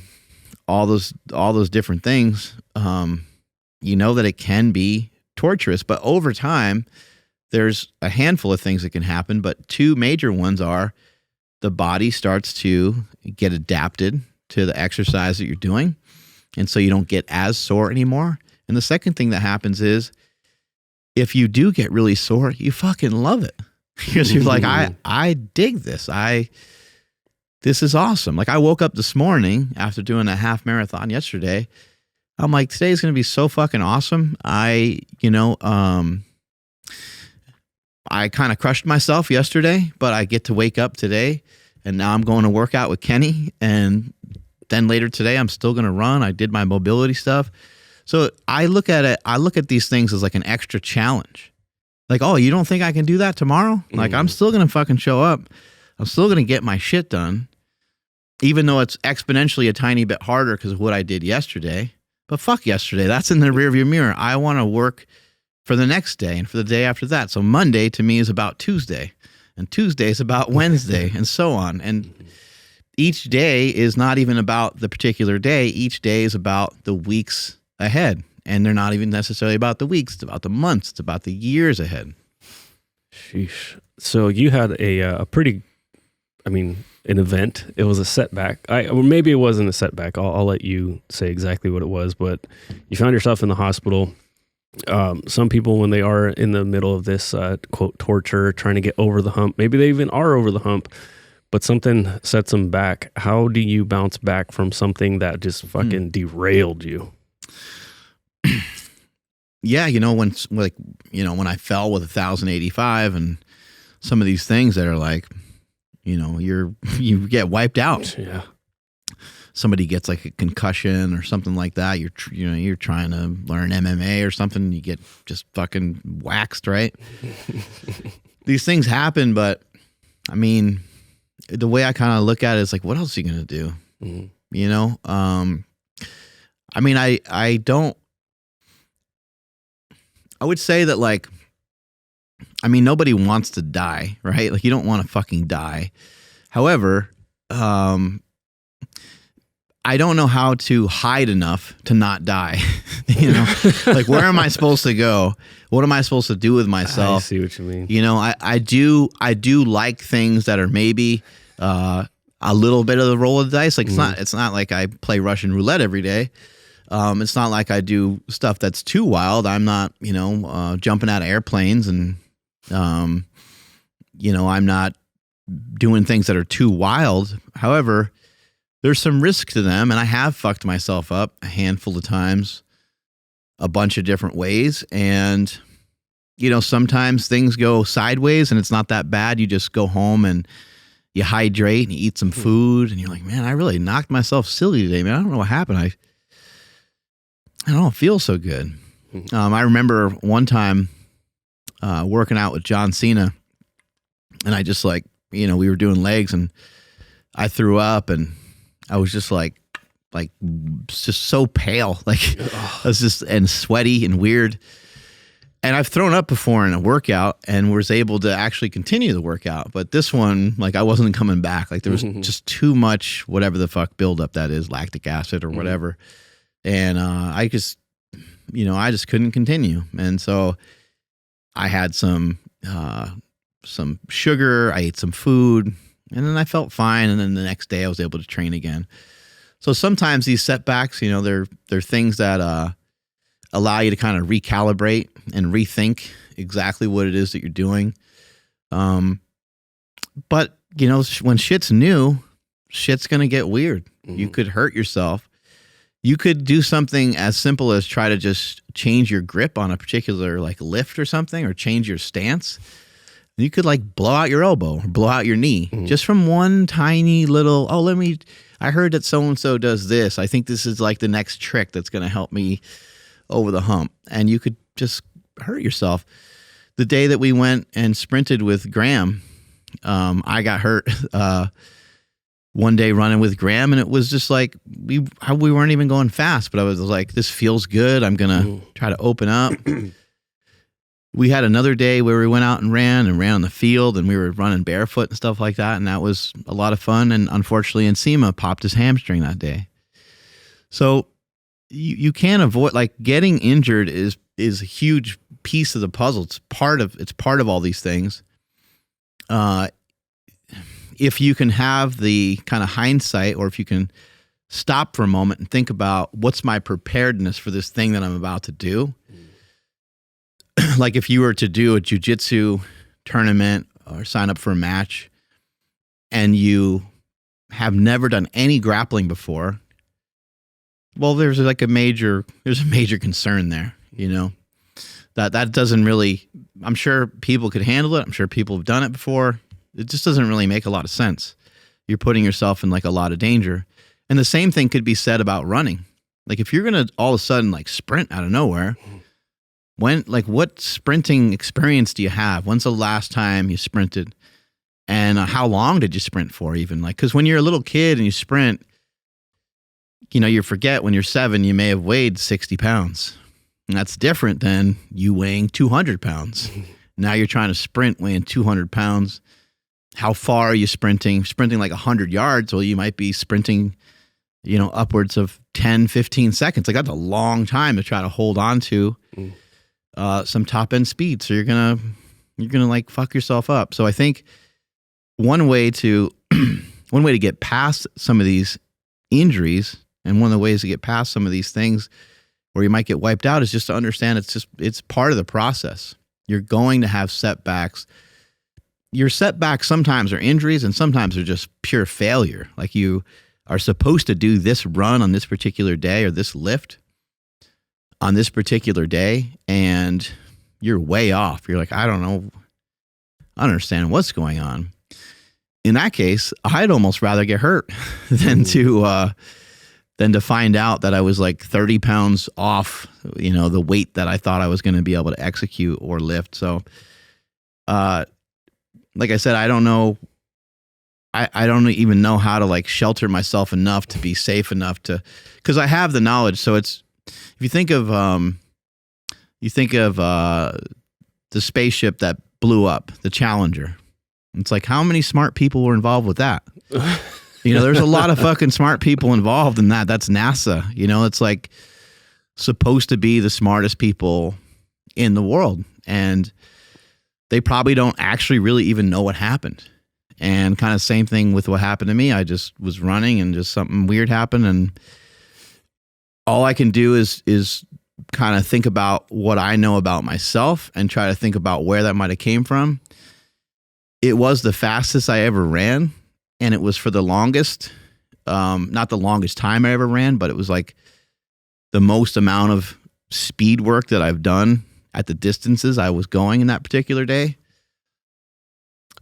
all those different things. That it can be torturous, but over time, there's a handful of things that can happen, but two major ones are the body starts to get adapted to the exercise that you're doing. And so you don't get as sore anymore. And the second thing that happens is if you do get really sore, you fucking love it. Because you're like, I dig this. This is awesome. Like I woke up this morning after doing a half marathon yesterday. I'm like, today's going to be so fucking awesome. I kind of crushed myself yesterday, but I get to wake up today and now I'm going to work out with Kenny. And then later today, I'm still going to run. I did my mobility stuff. So I look at these things as like an extra challenge. Like, oh, you don't think I can do that tomorrow? Like, I'm still going to fucking show up. I'm still going to get my shit done, even though it's exponentially a tiny bit harder because of what I did yesterday. But fuck yesterday. That's in the rearview mirror. I want to work for the next day and for the day after that. So Monday to me is about Tuesday, and Tuesday is about Wednesday, and so on. And each day is not even about the particular day. Each day is about the weeks ahead. And they're not even necessarily about the weeks. It's about the months. It's about the years ahead. Sheesh. So you had a pretty, an event. It was a setback. Or maybe it wasn't a setback. I'll let you say exactly what it was. But you found yourself in the hospital. Some people, when they are in the middle of this, quote, torture, trying to get over the hump, maybe they even are over the hump, but something sets them back. How do you bounce back from something that just fucking derailed you? Yeah, when I fell with 1,085 and some of these things that are like, you get wiped out. Yeah. Somebody gets like a concussion or something like that. You're trying to learn MMA or something. You get just fucking waxed, right? These things happen, but the way I kind of look at it is like, what else are you going to do? Mm-hmm. I would say that like, nobody wants to die, right? Like you don't want to fucking die. However, I don't know how to hide enough to not die. Like where am I supposed to go? What am I supposed to do with myself? I see what you mean. I do like things that are maybe a little bit of the roll of the dice. Like it's not like I play Russian roulette every day. It's not like I do stuff that's too wild. I'm not, jumping out of airplanes and, I'm not doing things that are too wild. However, there's some risk to them, and I have fucked myself up a handful of times, a bunch of different ways. And, sometimes things go sideways and it's not that bad. You just go home and you hydrate and you eat some food and you're like, man, I really knocked myself silly today, man. I don't know what happened. I don't feel so good. I remember one time working out with John Cena, and I just we were doing legs and I threw up and I was just like just so pale, I was just and sweaty and weird. And I've thrown up before in a workout and was able to actually continue the workout. But this one, I wasn't coming back. There was just too much, whatever the fuck buildup that is, lactic acid or whatever. And I just couldn't continue. And so I had some sugar, I ate some food, and then I felt fine. And then the next day I was able to train again. So sometimes these setbacks, they're things that allow you to kind of recalibrate and rethink exactly what it is that you're doing. But, when shit's new, shit's going to get weird. You could hurt yourself. you could do something as simple as try to just change your grip on a particular like lift or something, or change your stance. You could like blow out your elbow or blow out your knee just from one tiny little, I heard that so-and-so does this. I think this is like the next trick that's going to help me over the hump. And you could just hurt yourself. The day that we went and sprinted with Graham, I got hurt one day running with Graham, and it was just like we weren't even going fast, but I was like, this feels good. I'm going to try to open up. We had another day where we went out and ran on the field, and we were running barefoot and stuff like that, and that was a lot of fun. And unfortunately, Nsima popped his hamstring that day. So you can't avoid, like, getting injured is a huge piece of the puzzle. It's part of all these things. If you can have the kind of hindsight, or if you can stop for a moment and think about what's my preparedness for this thing that I'm about to do. Like if you were to do a jiu-jitsu tournament or sign up for a match and you have never done any grappling before, well, there's a major concern there, you know, that doesn't really, I'm sure people could handle it. I'm sure people have done it before. It just doesn't really make a lot of sense. You're putting yourself in like a lot of danger. And the same thing could be said about running. Like if you're going to all of a sudden like sprint out of nowhere, what sprinting experience do you have? When's the last time you sprinted? And how long did you sprint for even? Like, because when you're a little kid and you sprint, you know, you forget when you're 7, you may have weighed 60 pounds. And that's different than you weighing 200 pounds. Now you're trying to sprint weighing 200 pounds. How far are you sprinting? Sprinting like 100 yards. Well, you might be sprinting, you know, upwards of 10, 15 seconds. Like that's a long time to try to hold on to some top end speed. So you're gonna like fuck yourself up. So I think one way to get past some of these injuries, and one of the ways to get past some of these things where you might get wiped out, is just to understand it's part of the process. You're going to have setbacks. Your setbacks sometimes are injuries, and sometimes are just pure failure. Like you are supposed to do this run on this particular day, or this lift on this particular day, and you're way off. You're like, I don't understand what's going on. In that case, I'd almost rather get hurt than to find out that I was like 30 pounds off, you know, the weight that I thought I was going to be able to execute or lift. So, like I said, I don't know. I don't even know how to like shelter myself enough to be safe enough to, because I have the knowledge. So it's, if you think of the spaceship that blew up, the Challenger. It's like, how many smart people were involved with that? You know, there's a lot of fucking smart people involved in that. That's NASA. You know, it's like supposed to be the smartest people in the world. And they probably don't actually really even know what happened. And kind of same thing with what happened to me. I just was running and just something weird happened. And all I can do is kind of think about what I know about myself and try to think about where that might have came from. It was the fastest I ever ran. And it was for the longest, not the longest time I ever ran, but it was like the most amount of speed work that I've done at the distances I was going in that particular day.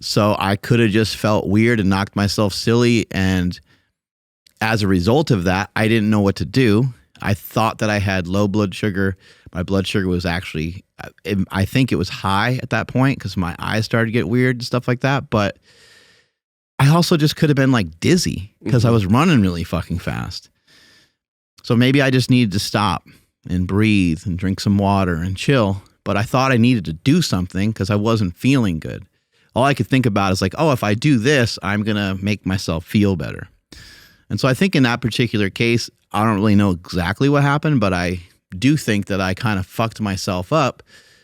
So I could have just felt weird and knocked myself silly. And as a result of that, I didn't know what to do. I thought that I had low blood sugar. My blood sugar was actually, I think it was high at that point because my eyes started to get weird and stuff like that. But I also just could have been like dizzy because I was running really fucking fast. So maybe I just needed to stop and breathe and drink some water and chill. But I thought I needed to do something because I wasn't feeling good. All I could think about is like, oh, if I do this, I'm going to make myself feel better. And so I think in that particular case, I don't really know exactly what happened, but I do think that I kind of fucked myself up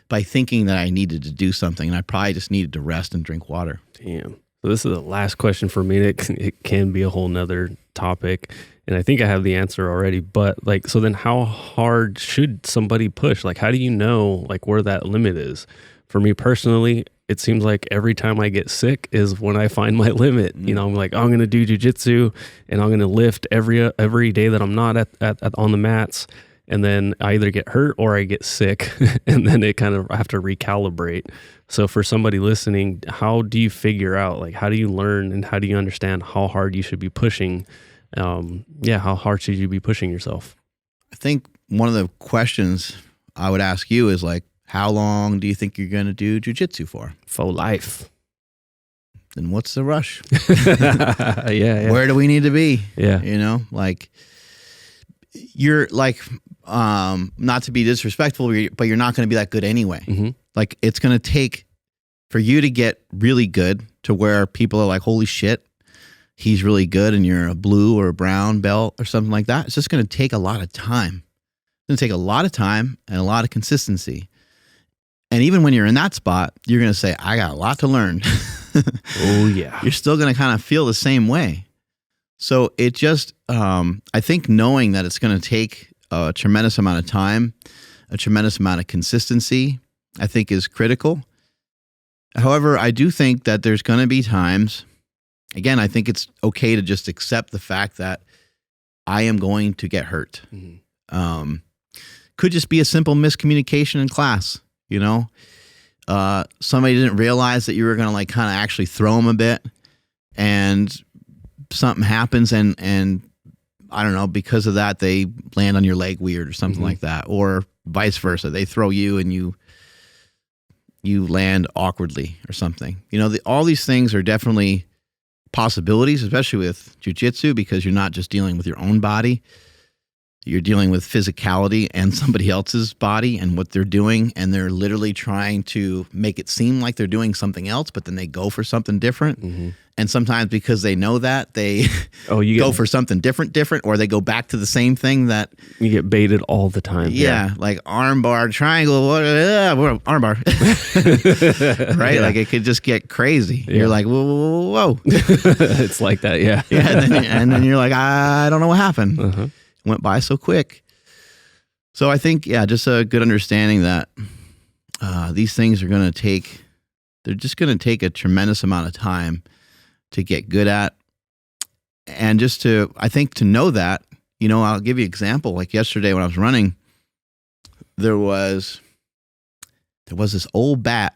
by thinking that I needed to do something. And I probably just needed to rest and drink water. Damn. So this is the last question for me. It can be a whole nother topic. And I think I have the answer already. But like, so then how hard should somebody push? Like, how do you know like where that limit is? For me personally, it seems like every time I get sick is when I find my limit. You know, I'm like, I'm going to do jujitsu and I'm going to lift every day that I'm not at on the mats. And then I either get hurt or I get sick, and then it kind of I have to recalibrate. So for somebody listening, how do you figure out, like, how do you learn and how do you understand how hard you should be pushing? How hard should you be pushing yourself? I think one of the questions I would ask you is like, how long do you think you're going to do jujitsu for? For life. Then what's the rush? Yeah. Where do we need to be? Yeah. You know, like, you're like, not to be disrespectful, but you're not going to be that good anyway. Mm-hmm. Like, it's going to take for you to get really good to where people are like, holy shit, he's really good, and you're a blue or a brown belt or something like that. It's just going to take a lot of time. It's going to take a lot of time and a lot of consistency. And even when you're in that spot, you're going to say, I got a lot to learn. Oh, yeah. You're still going to kind of feel the same way. So it just, I think knowing that it's going to take a tremendous amount of time, a tremendous amount of consistency, I think is critical. However, I do think that there's going to be times, again, I think it's okay to just accept the fact that I am going to get hurt. Mm-hmm. Could just be a simple miscommunication in class, you know? Somebody didn't realize that you were going to like kind of actually throw them a bit, and something happens and I don't know, because of that, they land on your leg weird or something like that, or vice versa. They throw you and you land awkwardly or something. You know, all these things are definitely possibilities, especially with jiu-jitsu, because you're not just dealing with your own body. You're dealing with physicality and somebody else's body and what they're doing, and they're literally trying to make it seem like they're doing something else, but then they go for something different. Mm-hmm. And sometimes because they know that, they go for something different, or they go back to the same thing that... You get baited all the time. Yeah, like arm bar, triangle, arm bar. Right? Yeah. Like it could just get crazy. Yeah. You're like, whoa. It's like that, yeah. Yeah, and then you're like, I don't know what happened. Uh-huh. Went by so quick. So I think, just a good understanding that these things are going to take, they're just going to take a tremendous amount of time to get good at. And just to, I think to know that, you know, I'll give you an example. Like yesterday when I was running, there was this old bat,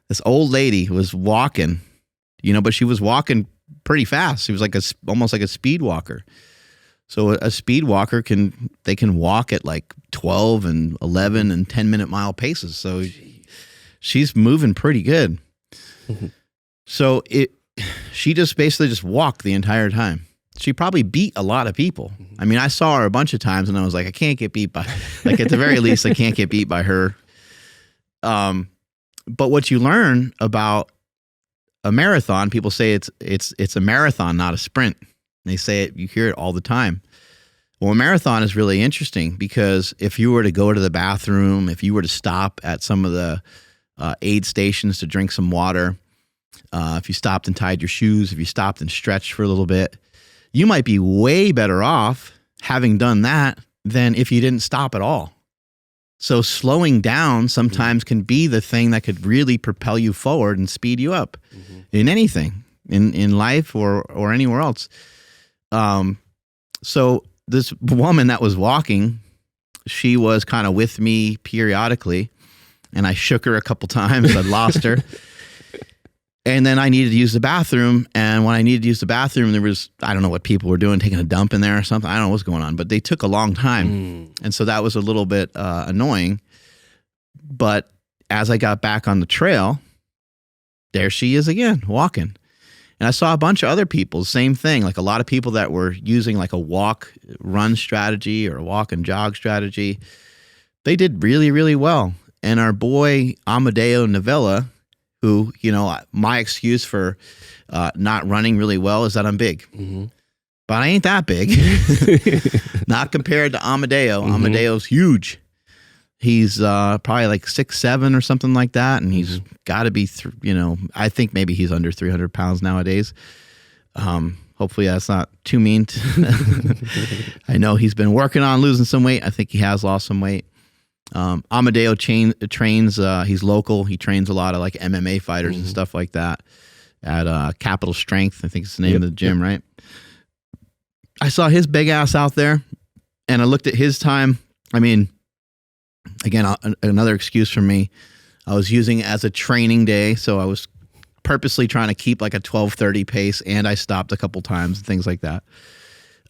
this old lady who was walking, you know, but she was walking pretty fast. She was like almost like a speed walker. So a speed walker can walk at like 12 and 11 and 10-minute mile paces. So she's moving pretty good. Mm-hmm. So she just basically just walked the entire time. She probably beat a lot of people. I mean, I saw her a bunch of times and I was like, I can't get beat by, like at the very least, I can't get beat by her. But what you learn about a marathon, people say it's a marathon, not a sprint. They say it, you hear it all the time. Well, a marathon is really interesting because if you were to go to the bathroom, if you were to stop at some of the aid stations to drink some water, if you stopped and tied your shoes, if you stopped and stretched for a little bit, you might be way better off having done that than if you didn't stop at all. So slowing down sometimes can be the thing that could really propel you forward and speed you up in anything, in life or anywhere else. So this woman that was walking, she was kind of with me periodically, and I shook her a couple times. I'd lost her. And then I needed to use the bathroom. And when I needed to use the bathroom, there was, I don't know what people were doing, taking a dump in there or something. I don't know what's going on, but they took a long time. And so that was a little bit annoying. But as I got back on the trail, there she is again, walking. And I saw a bunch of other people, same thing, like a lot of people that were using like a walk, run strategy or a walk and jog strategy. They did really, really well. And our boy, Amadeo Novella, who, you know, my excuse for not running really well is that I'm big. Mm-hmm. But I ain't that big. Not compared to Amadeo. Mm-hmm. Amadeo's huge. He's probably like 6'7" or something like that. And he's got to be, I think maybe he's under 300 pounds nowadays. Hopefully that's not too mean. I know he's been working on losing some weight. I think he has lost some weight. Amadeo trains, he's local. He trains a lot of like MMA fighters and stuff like that at Capital Strength. I think it's the name of the gym, right? I saw his big ass out there and I looked at his time. I mean, again, another excuse for me. I was using it as a training day. So I was purposely trying to keep like a 12:30 pace, and I stopped a couple times and things like that.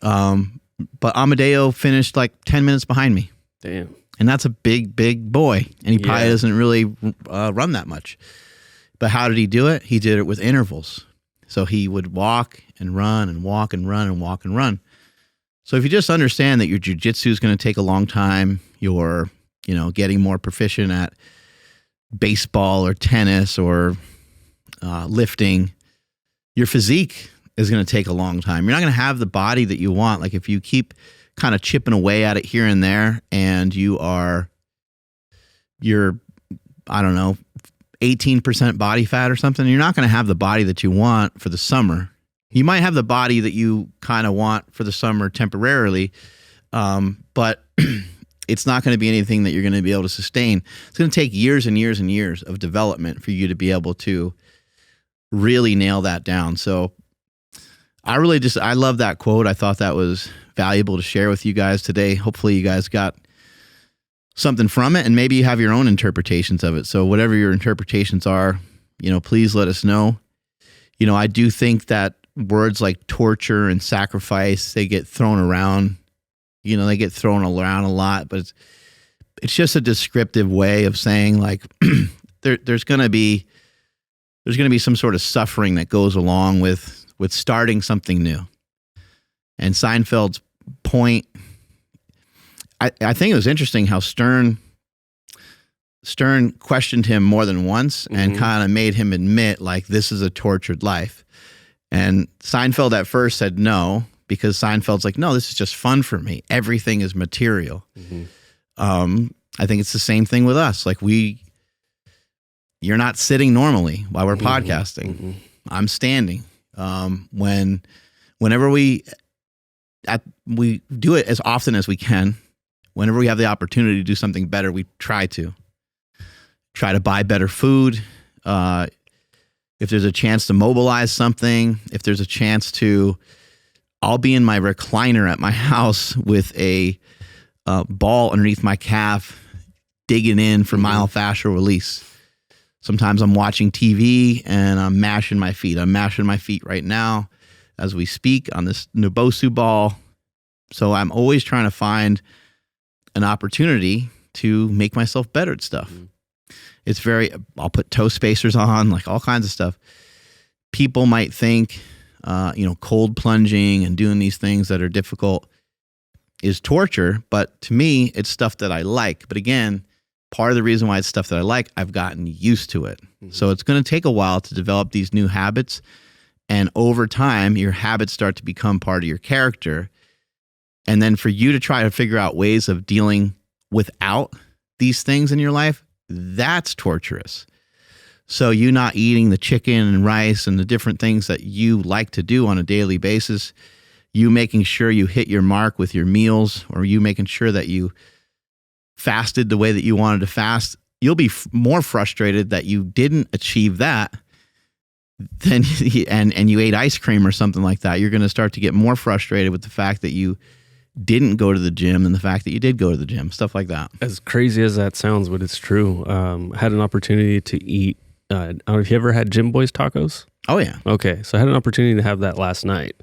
But Amadeo finished like 10 minutes behind me. Damn. And that's a big, big boy. And he probably doesn't really run that much. But how did he do it? He did it with intervals. So he would walk and run and walk and run and walk and run. So if you just understand that your jiu-jitsu is going to take a long time, you're, getting more proficient at baseball or tennis or lifting, your physique is going to take a long time. You're not going to have the body that you want. Like if you keep kind of chipping away at it here and there and you're, I don't know, 18% body fat or something, you're not going to have the body that you want for the summer. You might have the body that you kind of want for the summer temporarily, but it's not going to be anything that you're going to be able to sustain. It's going to take years and years and years of development for you to be able to really nail that down. So I love that quote. I thought that was valuable to share with you guys today. Hopefully you guys got something from it and maybe you have your own interpretations of it. So whatever your interpretations are, please let us know. I do think that words like torture and sacrifice, they get thrown around, they get thrown around a lot, but it's just a descriptive way of saying like there's going to be some sort of suffering that goes along with starting something new. And Seinfeld's point, I think it was interesting how Stern questioned him more than once and kind of made him admit like this is a tortured life. And Seinfeld at first said no, because Seinfeld's like, no, this is just fun for me. Everything is material. I think it's the same thing with us. Like you're not sitting normally while we're podcasting. I'm standing. Whenever we do it as often as we can, whenever we have the opportunity to do something better, we try to buy better food. If there's a chance to mobilize something, if there's a chance to, I'll be in my recliner at my house with a ball underneath my calf, digging in for myofascial release. Sometimes I'm watching TV and I'm mashing my feet. I'm mashing my feet right now as we speak on this Nubosu ball. So I'm always trying to find an opportunity to make myself better at stuff. I'll put toe spacers on, like all kinds of stuff. People might think, cold plunging and doing these things that are difficult is torture. But to me, it's stuff that I like. But again, part of the reason why it's stuff that I like, I've gotten used to it. So it's going to take a while to develop these new habits. And over time, your habits start to become part of your character. And then for you to try to figure out ways of dealing without these things in your life, that's torturous. So you not eating the chicken and rice and the different things that you like to do on a daily basis, you making sure you hit your mark with your meals, or you making sure that you fasted the way that you wanted to fast, you'll be more frustrated that you didn't achieve that than and you ate ice cream or something like that. You're going to start to get more frustrated with the fact that you didn't go to the gym than the fact that you did go to the gym, stuff like that. As crazy as that sounds, but it's true. I had an opportunity to eat. I don't know if you ever had Jim Boy's tacos. Oh yeah. Okay, so I had an opportunity to have that last night.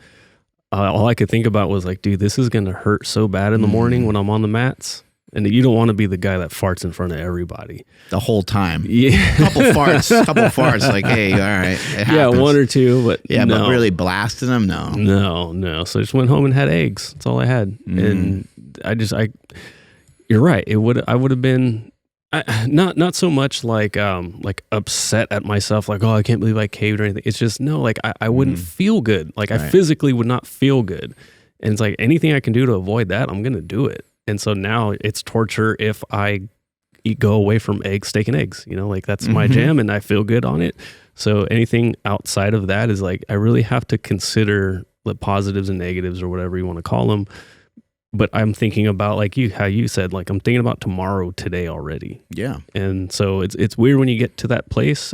All I could think about was like, dude, this is going to hurt so bad in the morning when I'm on the mats. And you don't want to be the guy that farts in front of everybody the whole time. Yeah, couple farts. Like, hey, all right, yeah, one or two, but no. But really blasting them, no. So I just went home and had eggs. That's all I had, and you're right. I would have been not so much like upset at myself, like, oh, I can't believe I caved or anything. It's just I wouldn't feel good. Like I physically would not feel good, and it's like anything I can do to avoid that, I'm gonna do it. And so now it's torture if I go away from steak and eggs, that's my jam and I feel good on it. So anything outside of that is like, I really have to consider the positives and negatives or whatever you want to call them but I'm thinking about like how you said, like I'm thinking about tomorrow today already. Yeah. And so it's weird when you get to that place.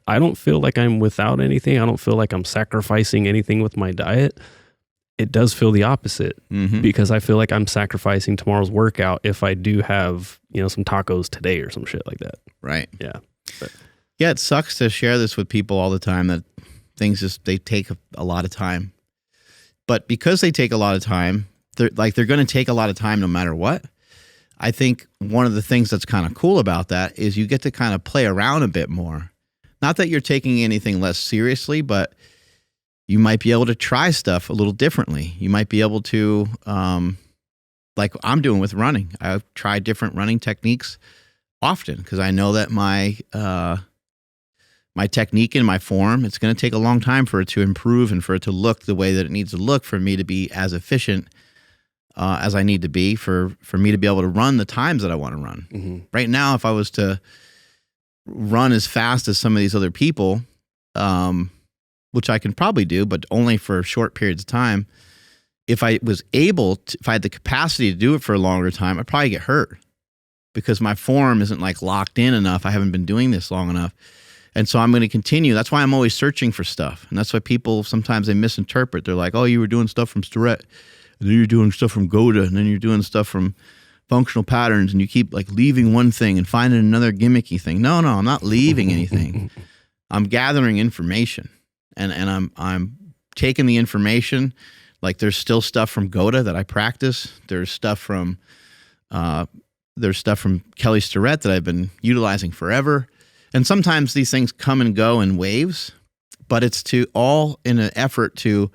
I don't feel like I'm without anything. I don't feel like I'm sacrificing anything with my diet. It does feel the opposite because I feel like I'm sacrificing tomorrow's workout if I do have, some tacos today or some shit like that. Right. Yeah. But, yeah, it sucks to share this with people all the time that things they take a lot of time. But because they take a lot of time, they're going to take a lot of time no matter what. I think one of the things that's kind of cool about that is you get to kind of play around a bit more. Not that you're taking anything less seriously, but you might be able to try stuff a little differently. You might be able to, like I'm doing with running. I've tried different running techniques often because I know that my technique and my form, it's going to take a long time for it to improve and for it to look the way that it needs to look for me to be as efficient as I need to be for me to be able to run the times that I want to run. Mm-hmm. Right now, if I was to run as fast as some of these other people, which I can probably do, but only for short periods of time. If I was if I had the capacity to do it for a longer time, I'd probably get hurt because my form isn't like locked in enough. I haven't been doing this long enough. And so I'm going to continue. That's why I'm always searching for stuff. And that's why people, sometimes they misinterpret. They're like, oh, you were doing stuff from Starrett, and then you're doing stuff from Goda, and then you're doing stuff from functional patterns, and you keep like leaving one thing and finding another gimmicky thing. No, I'm not leaving anything. I'm gathering information. And I'm taking the information, like there's still stuff from Goda that I practice. There's stuff from Kelly Starrett that I've been utilizing forever. And sometimes these things come and go in waves, but it's all in an effort to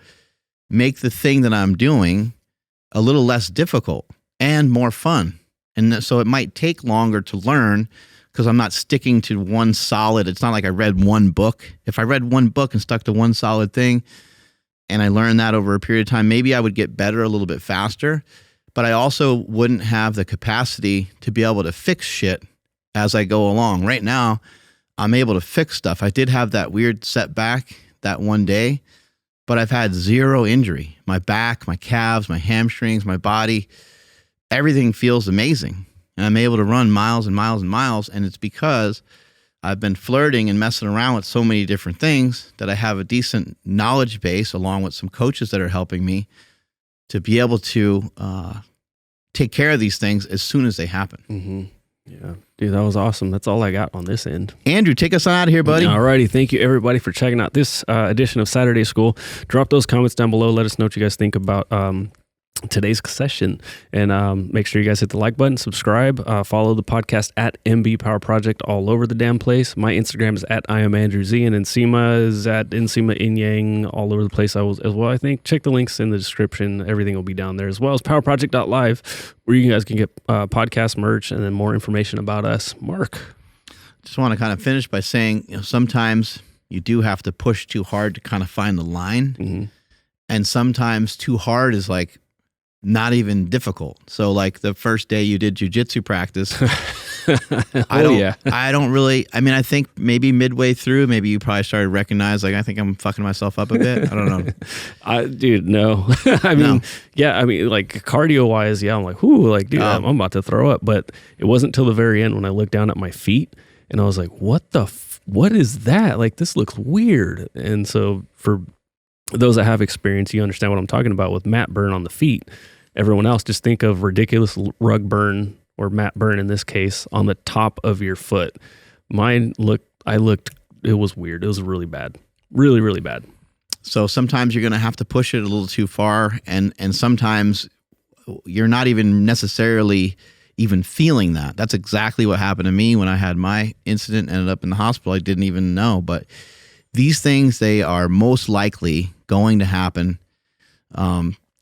make the thing that I'm doing a little less difficult and more fun. And so it might take longer to learn because I'm not sticking to one solid. It's not like I read one book. If I read one book and stuck to one solid thing and I learned that over a period of time, maybe I would get better a little bit faster, but I also wouldn't have the capacity to be able to fix shit as I go along. Right now, I'm able to fix stuff. I did have that weird setback that one day, but I've had zero injury. My back, my calves, my hamstrings, my body, everything feels amazing. And I'm able to run miles and miles and miles. And it's because I've been flirting and messing around with so many different things that I have a decent knowledge base along with some coaches that are helping me to be able to take care of these things as soon as they happen. Mm-hmm. Yeah. Dude, that was awesome. That's all I got on this end. Andrew, take us out of here, buddy. All righty. Thank you, everybody, for checking out this edition of Saturday School. Drop those comments down below. Let us know what you guys think about today's session, and make sure you guys hit the like button, subscribe, follow the podcast at MB Power Project all over the damn place. My Instagram is at I am Andrew Z, and Nsima is at Nsima Inyang all over the place as well. I think check the links in the description. Everything will be down there, as well as powerproject.live, where you guys can get podcast merch and then more information about us. Mark, just want to kind of finish by saying, sometimes you do have to push too hard to kind of find the line, and sometimes too hard is like not even difficult. So like the first day you did jiu-jitsu practice, I don't really, I mean, I think maybe midway through, maybe you probably started to recognize, like, I think I'm fucking myself up a bit. I don't know. Dude, no. I mean, yeah, I mean, like cardio wise, yeah, I'm like, whoo, like, dude, I'm about to throw up. But it wasn't till the very end when I looked down at my feet and I was like, what is that? Like, this looks weird. And so for those that have experience, you understand what I'm talking about with mat burn on the feet. Everyone else, just think of ridiculous rug burn or mat burn in this case on the top of your foot. Mine it was weird. It was really bad. Really, really bad. So sometimes you're going to have to push it a little too far. And sometimes you're not even necessarily even feeling that. That's exactly what happened to me when I had my incident, ended up in the hospital. I didn't even know. But these things, they are most likely going to happen.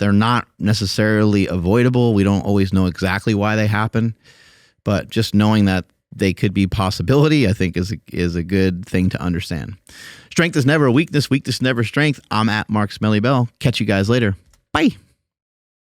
They're not necessarily avoidable. We don't always know exactly why they happen, but just knowing that they could be possibility, I think is a good thing to understand. Strength is never a weakness. Weakness is never strength. I'm at Mark Smelly Bell. Catch you guys later. Bye.